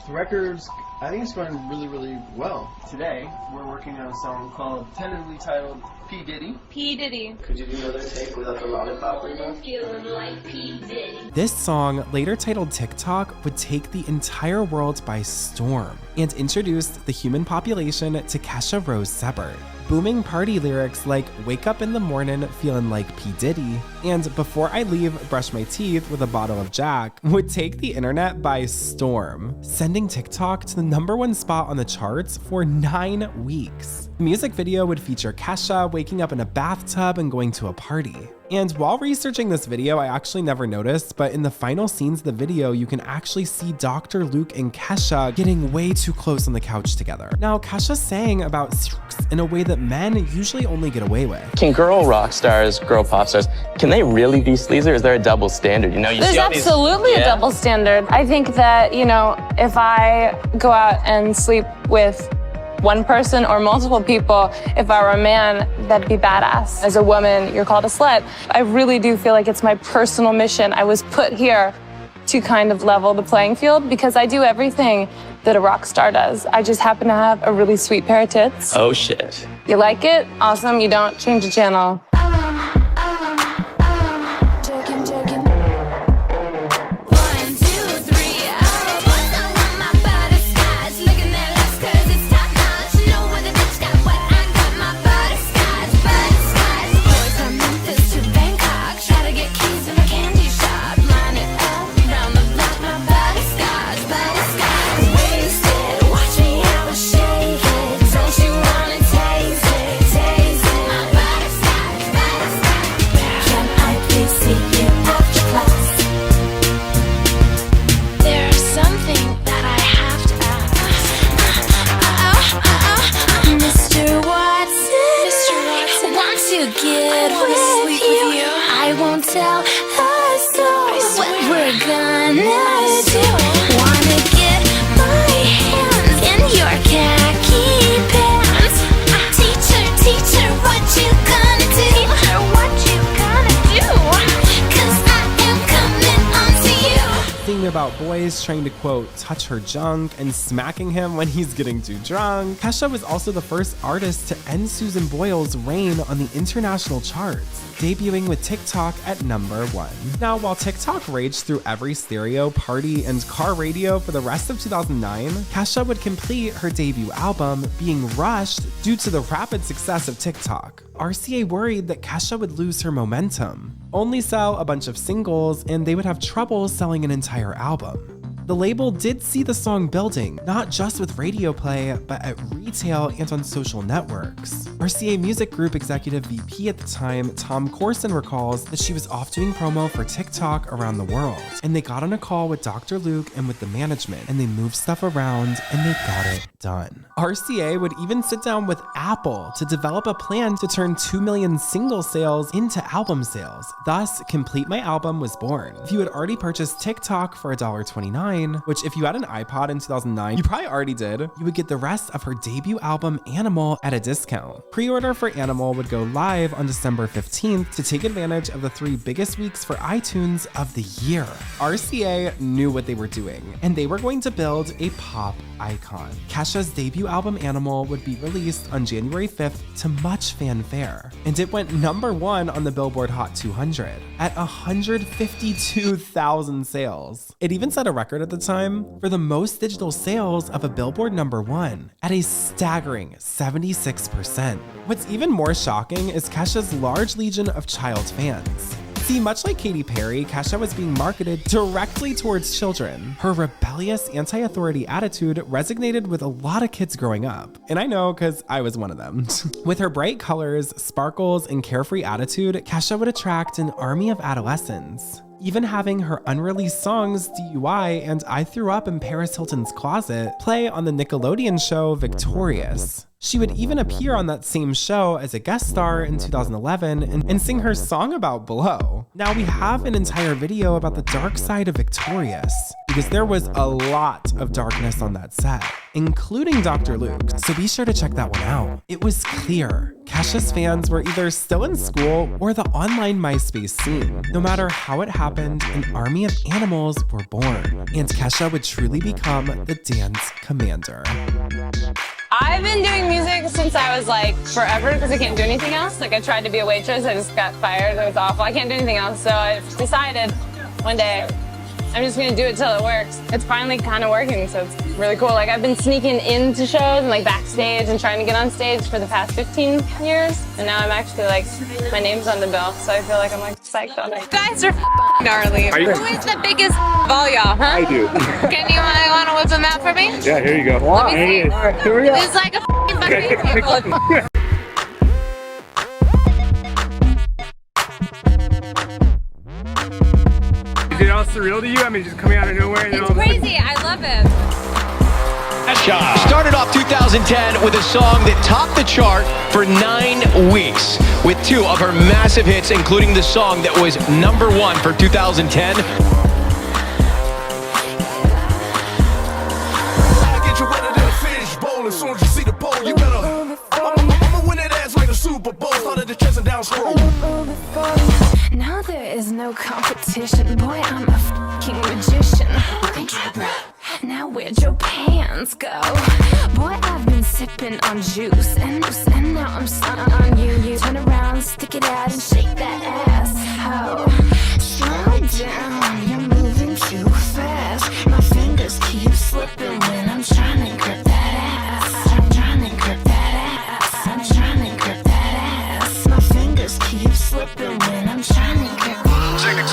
The record's, I think it's going really, really well. Today, we're working on a song called, tentatively titled P. Diddy. P. Diddy. Could you do another take without the lollipop right now? Feeling like P. Diddy. This song, later titled TikTok, would take the entire world by storm and introduced the human population to Kesha Rose Seppert. Booming party lyrics like wake up in the morning feeling like P. Diddy and before I leave, brush my teeth with a bottle of Jack would take the internet by storm, sending TikTok to the #1 spot on the charts for 9 weeks. The music video would feature Kesha waking up in a bathtub and going to a party. And while researching this video, I actually never noticed, but in the final scenes of the video, you can actually see Dr. Luke and Kesha getting way too close on the couch together. Now, Kesha sang about sex in a way that men usually only get away with. Can girl rock stars, girl pop stars, can they really be sleazy, or is there a double standard? You know, you There's see all these- absolutely a double standard. I think that, you know, if I go out and sleep with one person or multiple people, if I were a man, that'd be badass. As a woman, you're called a slut. I really do feel like it's my personal mission. I was put here to kind of level the playing field because I do everything that a rock star does. I just happen to have a really sweet pair of tits. Oh shit. You like it? Awesome. You don't? Change the channel. About boys trying to, quote, touch her junk and smacking him when he's getting too drunk. Kesha was also the first artist to end Susan Boyle's reign on the international charts, debuting with TikTok at #1. Now, while TikTok raged through every stereo, party, and car radio for the rest of 2009, Kesha would complete her debut album, being rushed due to the rapid success of TikTok. RCA worried that Kesha would lose her momentum, only sell a bunch of singles, and they would have trouble selling an entire album. The label did see the song building, not just with radio play, but at retail and on social networks. RCA Music Group Executive VP at the time, Tom Corson, recalls that she was off doing promo for TikTok around the world, and they got on a call with Dr. Luke and with the management, and they moved stuff around, and they got it done. RCA would even sit down with Apple to develop a plan to turn 2 million single sales into album sales. Thus, Complete My Album was born. If you had already purchased TikTok for $1.29, which if you had an iPod in 2009, you probably already did, you would get the rest of her debut album, Animal, at a discount. Pre-order for Animal would go live on December 15th to take advantage of the 3 biggest weeks for iTunes of the year. RCA knew what they were doing, and they were going to build a pop icon. Kesha's debut album, Animal, would be released on January 5th to much fanfare, and it went #1 on the Billboard Hot 200 at 152,000 sales. It even set a record at the time for the most digital sales of a Billboard #1 at a staggering 76%. What's even more shocking is Kesha's large legion of child fans. See, much like Katy Perry, Kesha was being marketed directly towards children. Her rebellious, anti-authority attitude resonated with a lot of kids growing up. And I know, because I was one of them. With her bright colors, sparkles, and carefree attitude, Kesha would attract an army of adolescents, even having her unreleased songs DUI and I Threw Up in Perez Hilton's Closet play on the Nickelodeon show Victorious. She would even appear on that same show as a guest star in 2011 and sing her song about Blow. Now we have an entire video about the dark side of Victorious, because there was a lot of darkness on that set, including Dr. Luke, so be sure to check that one out. It was clear Kesha's fans were either still in school or the online MySpace scene. No matter how it happened, an army of animals were born, and Kesha would truly become the dance commander. I've been doing music since I was like forever because I can't do anything else. Like I tried to be a waitress, I just got fired. It was awful. I can't do anything else. So I decided one day I'm just gonna do it till it works. It's finally kind of working, so it's really cool. Like I've been sneaking into shows and like backstage and trying to get on stage for the past 15 years. And now I'm actually like, my name's on the bill, so I feel like I'm like psyched on it. You guys are gnarly. Who is the biggest of all y'all, huh? I do. Can you want to whip them out for me? Yeah, here you go. Let me see. All right, here we go. It's like a Is it all surreal to you? I mean, just coming out of nowhere and It's all of a sudden- crazy. I love him. Kesha started off 2010 with a song that topped the chart for 9 weeks with 2 of her massive hits, including the song that was #1 for 2010. Get you wetter than a fish bowl. As soon as you see the pole, you better. I'ma win that ass like a Super Bowl. Started the chest and down scroll. Now there is no competition. Boy, I'm a fucking magician. Now where'd your pants go? Boy, I've been sipping on juice and now I'm stunned on you. You turn around, stick it out and shake that ass. Oh, slow down, you're moving too fast. My fingers keep slipping when I'm trying to grip that ass. I'm trying to grip that ass. I'm trying to grip that ass. My fingers keep slipping when I'm trying to grip that ass. Sing it.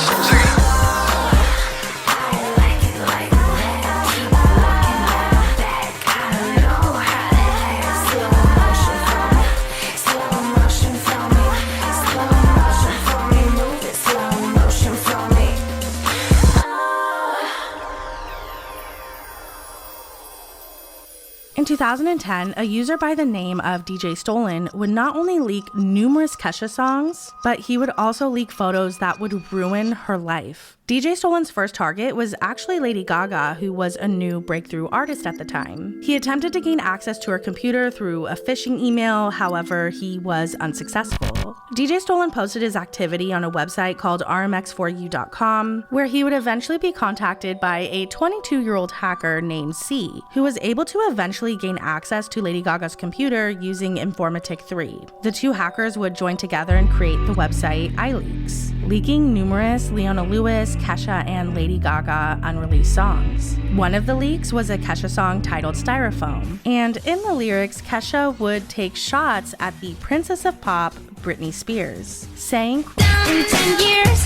In 2010, a user by the name of DJ Stolen would not only leak numerous Kesha songs, but he would also leak photos that would ruin her life. DJ Stolen's first target was actually Lady Gaga, who was a new breakthrough artist at the time. He attempted to gain access to her computer through a phishing email, however, he was unsuccessful. DJ Stolen posted his activity on a website called rmx4u.com, where he would eventually be contacted by a 22-year-old hacker named C, who was able to eventually gain access to Lady Gaga's computer using Informatic 3. The 2 hackers would join together and create the website iLeaks, leaking numerous Leona Lewis, Kesha, and Lady Gaga unreleased songs. One of the leaks was a Kesha song titled Styrofoam, and in the lyrics, Kesha would take shots at the Princess of Pop, Britney Spears, saying, In 10 years,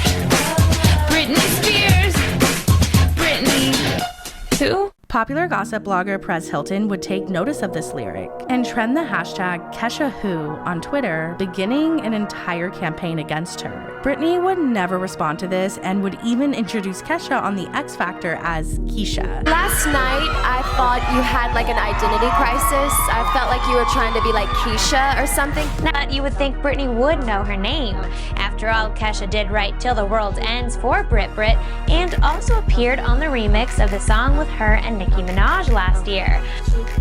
Britney Spears, Britney. Who? Popular gossip blogger Perez Hilton would take notice of this lyric and trend the hashtag KeshaWho on Twitter, beginning an entire campaign against her. Britney would never respond to this and would even introduce Kesha on The X Factor as Kesha. Last night, I thought you had like an identity crisis. I felt like you were trying to be like Kesha or something. But you would think Britney would know her name. After all, Kesha did write Till the World Ends for Brit and also appeared on the remix of the song with her and Nicki Minaj last year.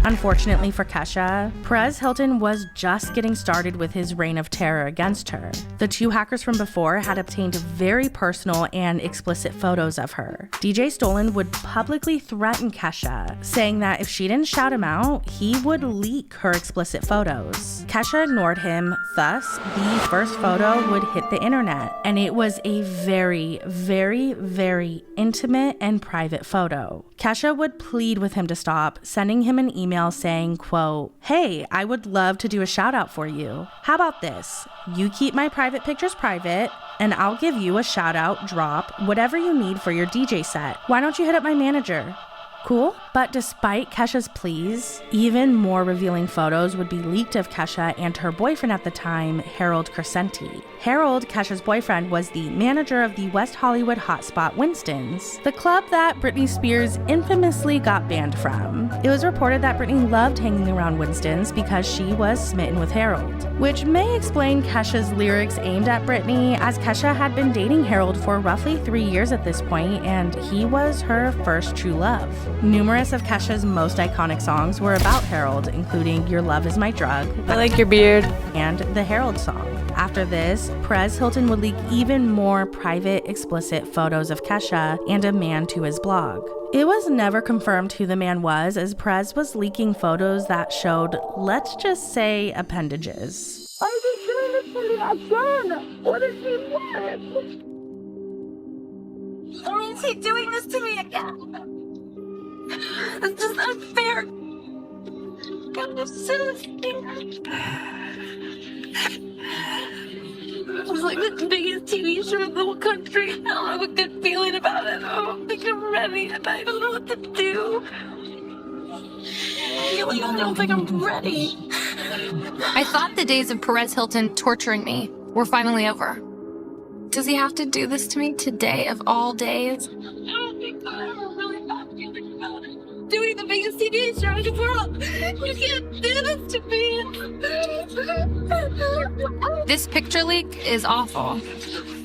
Unfortunately for Kesha, Perez Hilton was just getting started with his reign of terror against her. The 2 hackers from before had obtained very personal and explicit photos of her. DJ Stolen would publicly threaten Kesha, saying that if she didn't shout him out, he would leak her explicit photos. Kesha ignored him, thus the first photo would hit the internet, and it was a very, very, very intimate and private photo. Kesha would plead with him to stop, sending him an email saying, quote, "Hey, I would love to do a shout out for you. How about this? You keep my private pictures private, and I'll give you a shout out, drop, whatever you need for your DJ set. Why don't you hit up my manager? Cool?" But despite Kesha's pleas, even more revealing photos would be leaked of Kesha and her boyfriend at the time, Harold Crescenti. Harold, Kesha's boyfriend, was the manager of the West Hollywood hotspot Winston's, the club that Britney Spears infamously got banned from. It was reported that Britney loved hanging around Winston's because she was smitten with Harold, which may explain Kesha's lyrics aimed at Britney, as Kesha had been dating Harold for roughly 3 years at this point, and he was her first true love. Numerous of Kesha's most iconic songs were about Harold, including Your Love Is My Drug, I Like Your Beard, and the Harold song. After this, Perez Hilton would leak even more private, explicit photos of Kesha and a man to his blog. It was never confirmed who the man was, as Perez was leaking photos that showed, let's just say, appendages. I was doing this for me again. What does he want? Why is he doing this to me again? It's just unfair. I'm so scared. It was like the biggest TV show in the whole country. I don't have a good feeling about it. I don't think I'm ready, and I don't know what to do. I don't think I'm ready. I thought the days of Perez Hilton torturing me were finally over. Does he have to do this to me today of all days? I don't think I'll ever really have feelings about it. Doing the biggest TV show in the world. You can't do this to me. This picture leak is awful,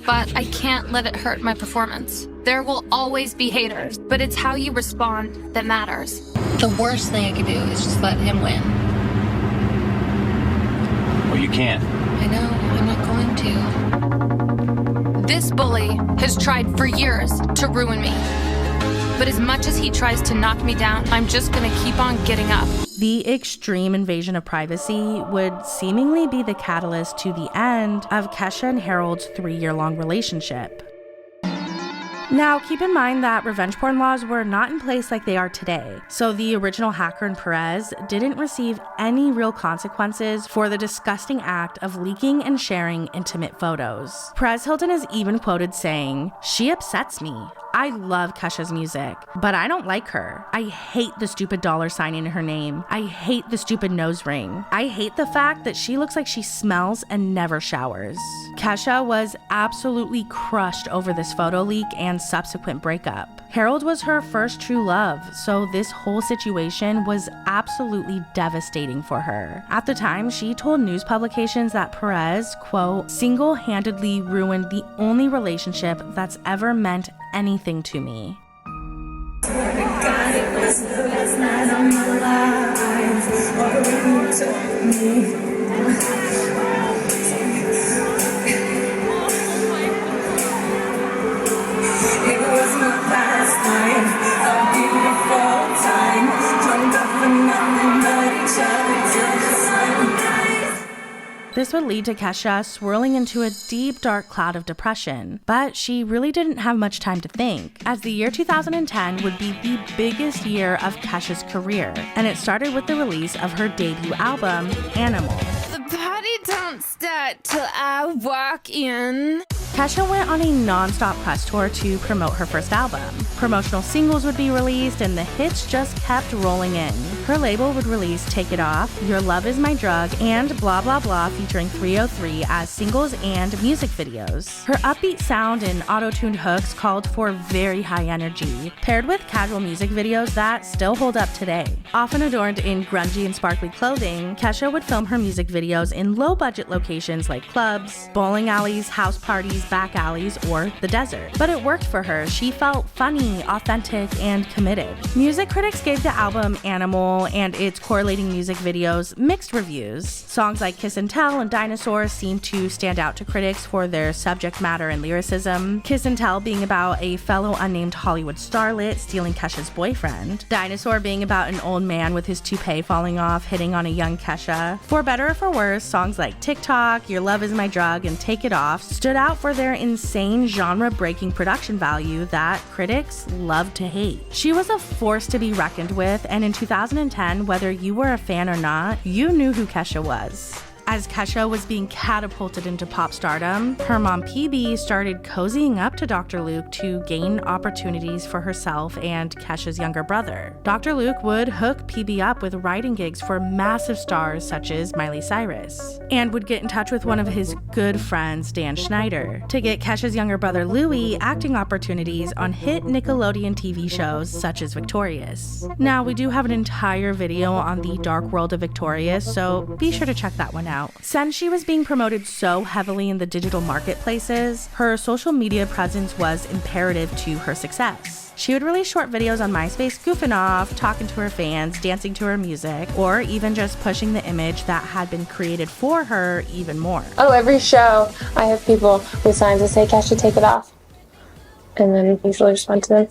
but I can't let it hurt my performance. There will always be haters, but it's how you respond that matters. The worst thing I could do is just let him win. Well, you can't. I know, I'm not going to. This bully has tried for years to ruin me. But as much as he tries to knock me down, I'm just gonna keep on getting up. The extreme invasion of privacy would seemingly be the catalyst to the end of Kesha and Harold's 3-year-long relationship. Now, keep in mind that revenge porn laws were not in place like they are today, so the original hacker and Perez didn't receive any real consequences for the disgusting act of leaking and sharing intimate photos. Perez Hilton is even quoted saying, "She upsets me. I love Kesha's music, but I don't like her. I hate the stupid $sign in her name. I hate the stupid nose ring. I hate the fact that she looks like she smells and never showers." Kesha was absolutely crushed over this photo leak and subsequent breakup. Harold was her first true love, so this whole situation was absolutely devastating for her. At the time, she told news publications that Perez, quote, single-handedly ruined the only relationship that's ever meant anything to me. This would lead to Kesha swirling into a deep, dark cloud of depression, but she really didn't have much time to think, as the year 2010 would be the biggest year of Kesha's career, and it started with the release of her debut album, Cannibal. The party don't start till I walk in. Kesha went on a non-stop press tour to promote her first album. Promotional singles would be released and the hits just kept rolling in. Her label would release Take It Off, Your Love Is My Drug, and Blah Blah Blah featuring 303 as singles and music videos. Her upbeat sound and auto-tuned hooks called for very high energy, paired with casual music videos that still hold up today. Often adorned in grungy and sparkly clothing, Kesha would film her music videos in low-budget locations like clubs, bowling alleys, house parties, back alleys, or the desert. But it worked for her. She felt funny, authentic, and committed. Music critics gave the album Animal and its correlating music videos mixed reviews. Songs like Kiss and Tell and Dinosaur seemed to stand out to critics for their subject matter and lyricism. Kiss and Tell being about a fellow unnamed Hollywood starlet stealing Kesha's boyfriend. Dinosaur being about an old man with his toupee falling off, hitting on a young Kesha. For better or for worse, songs like TikTok, Your Love Is My Drug, and Take It Off stood out for their insane genre-breaking production value that critics loved to hate. She was a force to be reckoned with, and in 2010, whether you were a fan or not, you knew who Kesha was. As Kesha was being catapulted into pop stardom, her mom PB started cozying up to Dr. Luke to gain opportunities for herself and Kesha's younger brother. Dr. Luke would hook PB up with writing gigs for massive stars such as Miley Cyrus, and would get in touch with one of his good friends, Dan Schneider, to get Kesha's younger brother Louis acting opportunities on hit Nickelodeon TV shows such as Victorious. Now, we do have an entire video on the dark world of Victorious, so be sure to check that one out. Since she was being promoted so heavily in the digital marketplaces, her social media presence was imperative to her success. She would release short videos on MySpace goofing off, talking to her fans, dancing to her music, or even just pushing the image that had been created for her even more. Oh, every show I have people with signs that say, Kesha, take it off. And then I usually respond to them,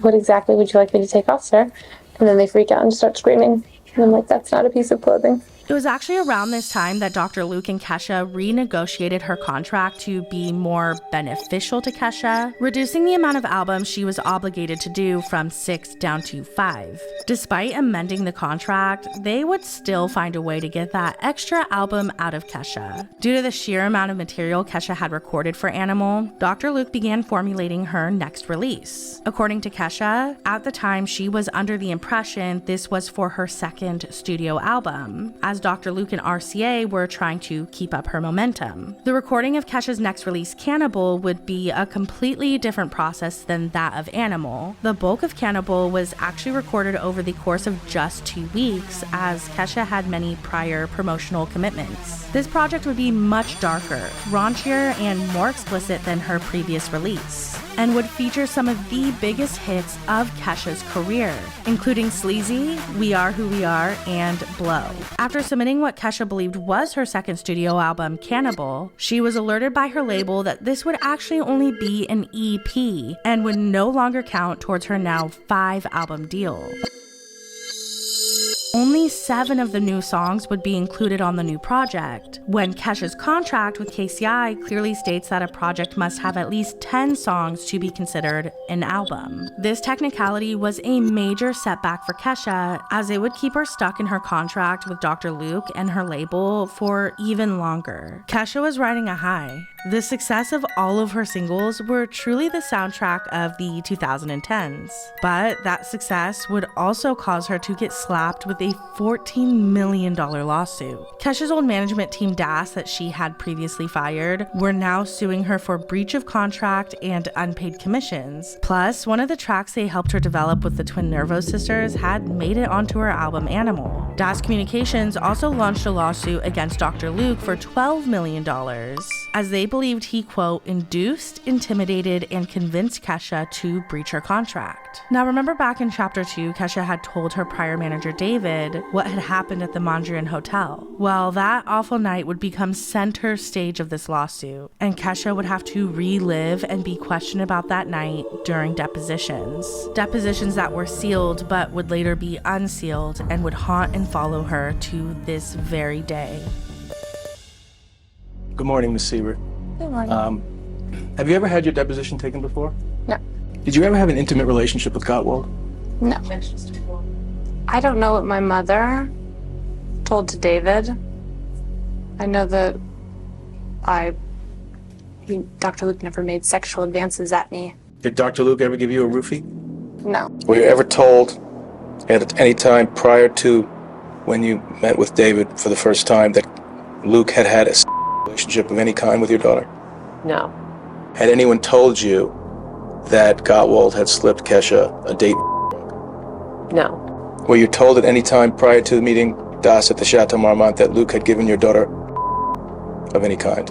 what exactly would you like me to take off, sir? And then they freak out and start screaming. And I'm like, that's not a piece of clothing. It was actually around this time that Dr. Luke and Kesha renegotiated her contract to be more beneficial to Kesha, reducing the amount of albums she was obligated to do from 6 down to 5. Despite amending the contract, they would still find a way to get that extra album out of Kesha. Due to the sheer amount of material Kesha had recorded for Animal, Dr. Luke began formulating her next release. According to Kesha, at the time she was under the impression this was for her second studio album, as Dr. Luke and RCA were trying to keep up her momentum. The recording of Kesha's next release, Cannibal, would be a completely different process than that of Animal. The bulk of Cannibal was actually recorded over the course of just 2 weeks, as Kesha had many prior promotional commitments. This project would be much darker, raunchier, and more explicit than her previous release, and would feature some of the biggest hits of Kesha's career, including Sleazy, We Are Who We Are, and Blow. After submitting what Kesha believed was her second studio album, Cannibal, she was alerted by her label that this would actually only be an EP and would no longer count towards her now 5-album deal. Only 7 of the new songs would be included on the new project, when Kesha's contract with KCI clearly states that a project must have at least 10 songs to be considered an album. This technicality was a major setback for Kesha, as it would keep her stuck in her contract with Dr. Luke and her label for even longer. Kesha was riding a high. The success of all of her singles were truly the soundtrack of the 2010s, but that success would also cause her to get slapped with a $14 million lawsuit. Kesha's old management team DAS that she had previously fired were now suing her for breach of contract and unpaid commissions. Plus, one of the tracks they helped her develop with the twin Nervo sisters had made it onto her album Animal. DAS Communications also launched a lawsuit against Dr. Luke for $12 million, as they believed he, quote, induced, intimidated, and convinced Kesha to breach her contract. Now remember back in chapter 2, Kesha had told her prior manager David what had happened at the Mandrian Hotel. Well, that awful night would become center stage of this lawsuit, and Kesha would have to relive and be questioned about that night during depositions. Depositions that were sealed but would later be unsealed and would haunt and follow her to this very day. Good morning, Miss Siebert. Good morning. Have you ever had your deposition taken before? No. Did you ever have an intimate relationship with Gottwald? No. I don't know what my mother told to David. I know that Dr. Luke never made sexual advances at me. Did Dr. Luke ever give you a roofie? No. Were you ever told at any time prior to when you met with David for the first time that Luke had had a relationship of any kind with your daughter? No. Had anyone told you that Gottwald had slipped Kesha a date? No. Were you told at any time prior to meeting Das at the Chateau Marmont that Luke had given your daughter of any kind?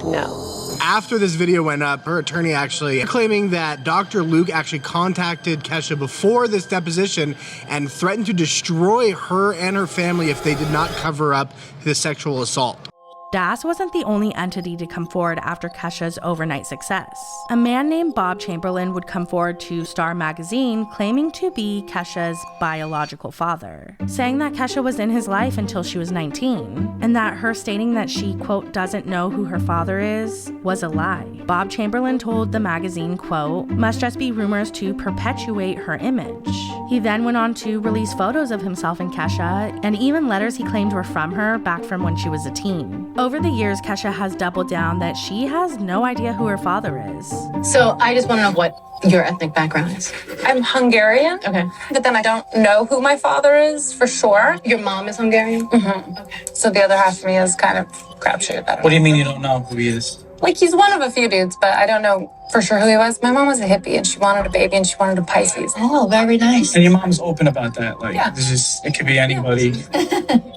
No. After this video went up, her attorney actually claiming that Dr. Luke actually contacted Kesha before this deposition and threatened to destroy her and her family if they did not cover up the sexual assault. Das wasn't the only entity to come forward after Kesha's overnight success. A man named Bob Chamberlain would come forward to Star magazine claiming to be Kesha's biological father, saying that Kesha was in his life until she was 19, and that her stating that she, quote, doesn't know who her father is was a lie. Bob Chamberlain told the magazine, quote, must just be rumors to perpetuate her image. He then went on to release photos of himself and Kesha, and even letters he claimed were from her back from when she was a teen. Over the years, Kesha has doubled down that she has no idea who her father is. So I just want to know what your ethnic background is. I'm Hungarian. Okay. But then I don't know who my father is for sure. Your mom is Hungarian? Mm-hmm. Okay. So the other half of me is kind of crapshoot. What do you mean you don't know who he is? Like, he's one of a few dudes, but I don't know for sure who he was. My mom was a hippie, and she wanted a baby, and she wanted a Pisces. Oh, very nice. And your mom's open about that. Like, yeah. It could be anybody.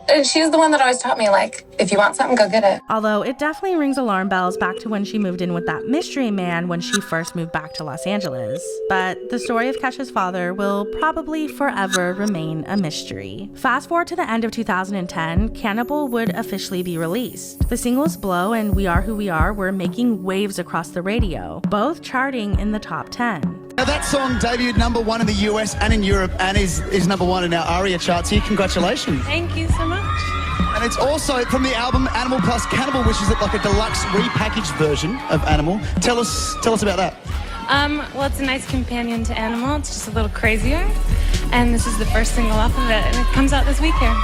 And she's the one that always taught me, like, if you want something, go get it. Although it definitely rings alarm bells back to when she moved in with that mystery man when she first moved back to Los Angeles. But the story of Kesha's father will probably forever remain a mystery. Fast forward to the end of 2010, Cannibal would officially be released. The singles Blow and We Are Who We Are were making waves across the radio, both charting in the top 10. Now that song debuted #1 in the US and in Europe and is #1 in our ARIA charts here. Congratulations. Thank you so much. And it's also from the album Animal plus Cannibal, which is like a deluxe repackaged version of Animal. Tell us about that. Well, it's a nice companion to Animal. It's just a little crazier. And this is the first single off of it, and it comes out this week here.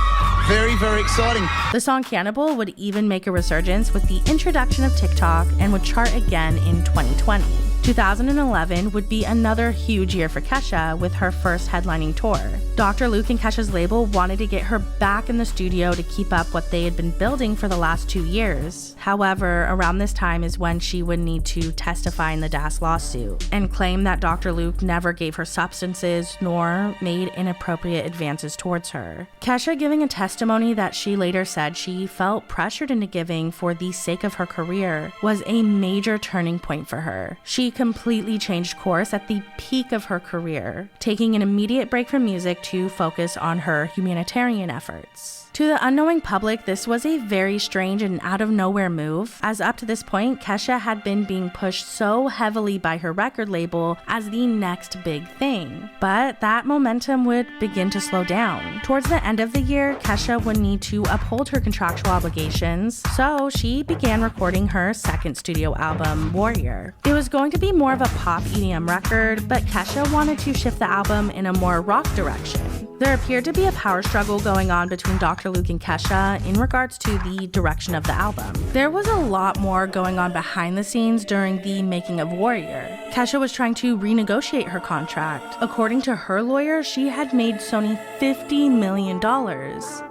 Very, very exciting. The song Cannibal would even make a resurgence with the introduction of TikTok and would chart again in 2020. 2011 would be another huge year for Kesha with her first headlining tour. Dr. Luke and Kesha's label wanted to get her back in the studio to keep up what they had been building for the last 2 years. However, around this time is when she would need to testify in the DAS lawsuit and claim that Dr. Luke never gave her substances nor made inappropriate advances towards her. Kesha giving a testimony that she later said she felt pressured into giving for the sake of her career was a major turning point for her. She completely changed course at the peak of her career, taking an immediate break from music to focus on her humanitarian efforts. To the unknowing public, this was a very strange and out-of-nowhere move, as up to this point, Kesha had been being pushed so heavily by her record label as the next big thing. But that momentum would begin to slow down. Towards the end of the year, Kesha would need to uphold her contractual obligations, so she began recording her second studio album, Warrior. It was going to be more of a pop EDM record, but Kesha wanted to shift the album in a more rock direction. There appeared to be a power struggle going on between Dr. Luke and Kesha in regards to the direction of the album. There was a lot more going on behind the scenes during the making of Warrior. Kesha was trying to renegotiate her contract. According to her lawyer, she had made Sony $50 million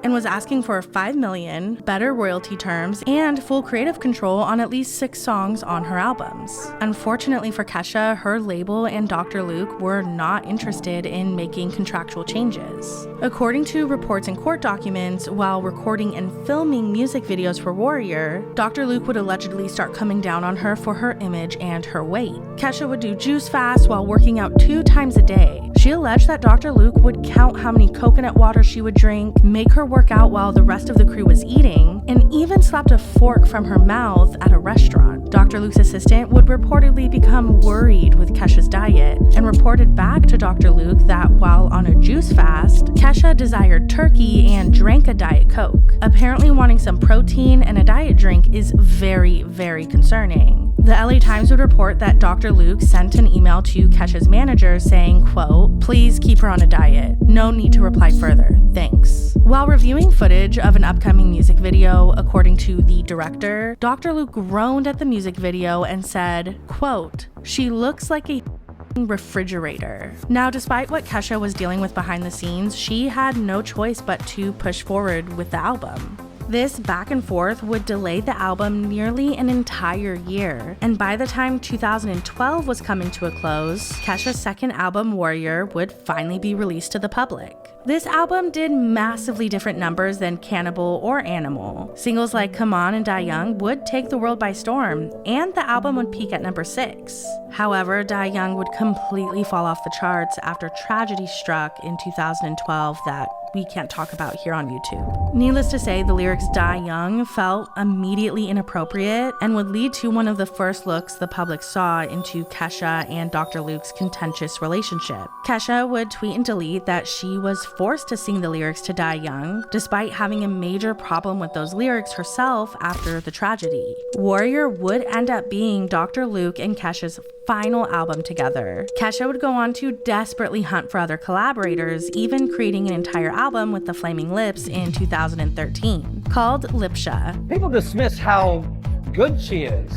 and was asking for $5 million, better royalty terms, and full creative control on at least 6 songs on her albums. Unfortunately for Kesha, her label and Dr. Luke were not interested in making contractual changes. According to reports and court documents, while recording and filming music videos for Warrior, Dr. Luke would allegedly start coming down on her for her image and her weight. Kesha would do juice fasts while working out 2 times a day. She alleged that Dr. Luke would count how many coconut waters she would drink, make her work out while the rest of the crew was eating, and even slapped a fork from her mouth at a restaurant. Dr. Luke's assistant would reportedly become worried with Kesha's diet and reported back to Dr. Luke that while on a juice fast, Kesha desired turkey and drank a Diet Coke. Apparently wanting some protein and a diet drink is very, very concerning. The LA Times would report that Dr. Luke sent an email to Kesha's manager saying, quote, "Please keep her on a diet. No need to reply further. Thanks." While reviewing footage of an upcoming music video, according to the director, Dr. Luke groaned at the music video and said, quote, "She looks like a refrigerator." Now, despite what Kesha was dealing with behind the scenes, she had no choice but to push forward with the album. This back and forth would delay the album nearly an entire year, and by the time 2012 was coming to a close, Kesha's second album, Warrior, would finally be released to the public. This album did massively different numbers than Cannibal or Animal. Singles like Come On and Die Young would take the world by storm, and the album would peak at number 6. However, Die Young would completely fall off the charts after tragedy struck in 2012 that we can't talk about here on YouTube. Needless to say, the lyrics Die Young felt immediately inappropriate and would lead to one of the first looks the public saw into Kesha and Dr. Luke's contentious relationship. Kesha would tweet and delete that she was forced to sing the lyrics to Die Young, despite having a major problem with those lyrics herself after the tragedy. Warrior would end up being Dr. Luke and Kesha's final album together. Kesha would go on to desperately hunt for other collaborators, even creating an entire album with the Flaming Lips in 2013, called Lipsha. People dismiss how good she is.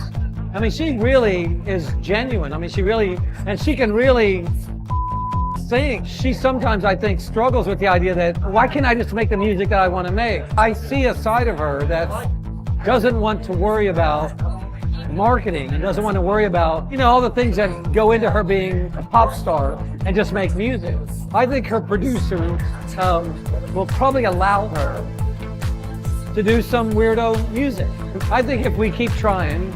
I mean, she really is genuine. I mean, she can really sing. She sometimes, I think, struggles with the idea that, why can't I just make the music that I want to make? I see a side of her that doesn't want to worry about marketing and doesn't want to worry about, all the things that go into her being a pop star and just make music. I think her producer will probably allow her to do some weirdo music. I think if we keep trying,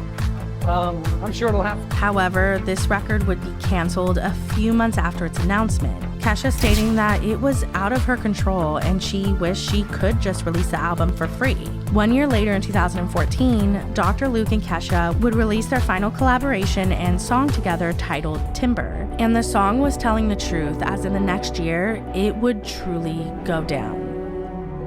I'm sure it'll happen. However, this record would be canceled a few months after its announcement. Kesha stating that it was out of her control and she wished she could just release the album for free. 1 year later in 2014, Dr. Luke and Kesha would release their final collaboration and song together titled Timber. And the song was telling the truth, as in the next year, it would truly go down.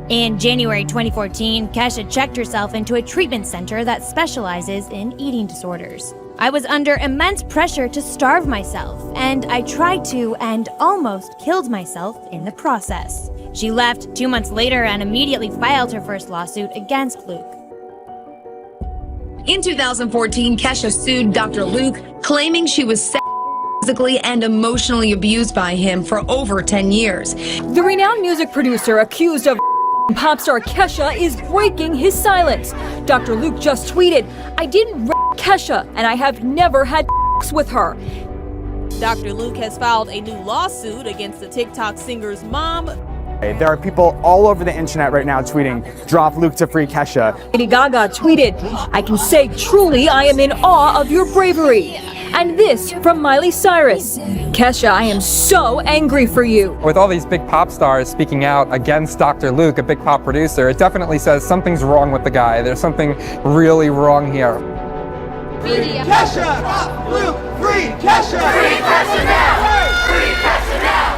In January 2014, Kesha checked herself into a treatment center that specializes in eating disorders. I was under immense pressure to starve myself, and I tried to and almost killed myself in the process. She left 2 months later and immediately filed her first lawsuit against Luke. In 2014, Kesha sued Dr. Luke, claiming she was physically and emotionally abused by him for over 10 years. The renowned music producer accused of pop star Kesha is breaking his silence. Dr. Luke just tweeted, "I didn't Kesha, and I have never had with her." Dr. Luke has filed a new lawsuit against the TikTok singer's mom. There are people all over the internet right now tweeting, "Drop Luke to free Kesha." Lady Gaga tweeted, "I can say truly I am in awe of your bravery." And this from Miley Cyrus. "Kesha, I am so angry for you." With all these big pop stars speaking out against Dr. Luke, a big pop producer, it definitely says something's wrong with the guy. There's something really wrong here. Free Kesha! Drop Luke! Free Kesha! Free Kesha now! Free Kesha now!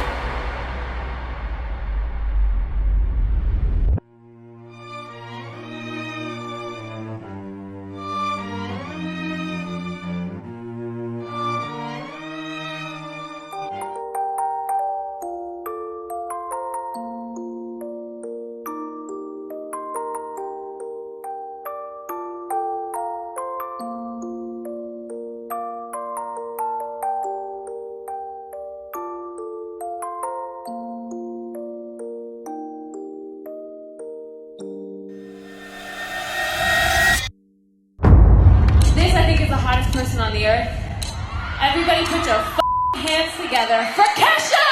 This, I think, is the hottest person on the earth. Everybody put your hands together for Kesha!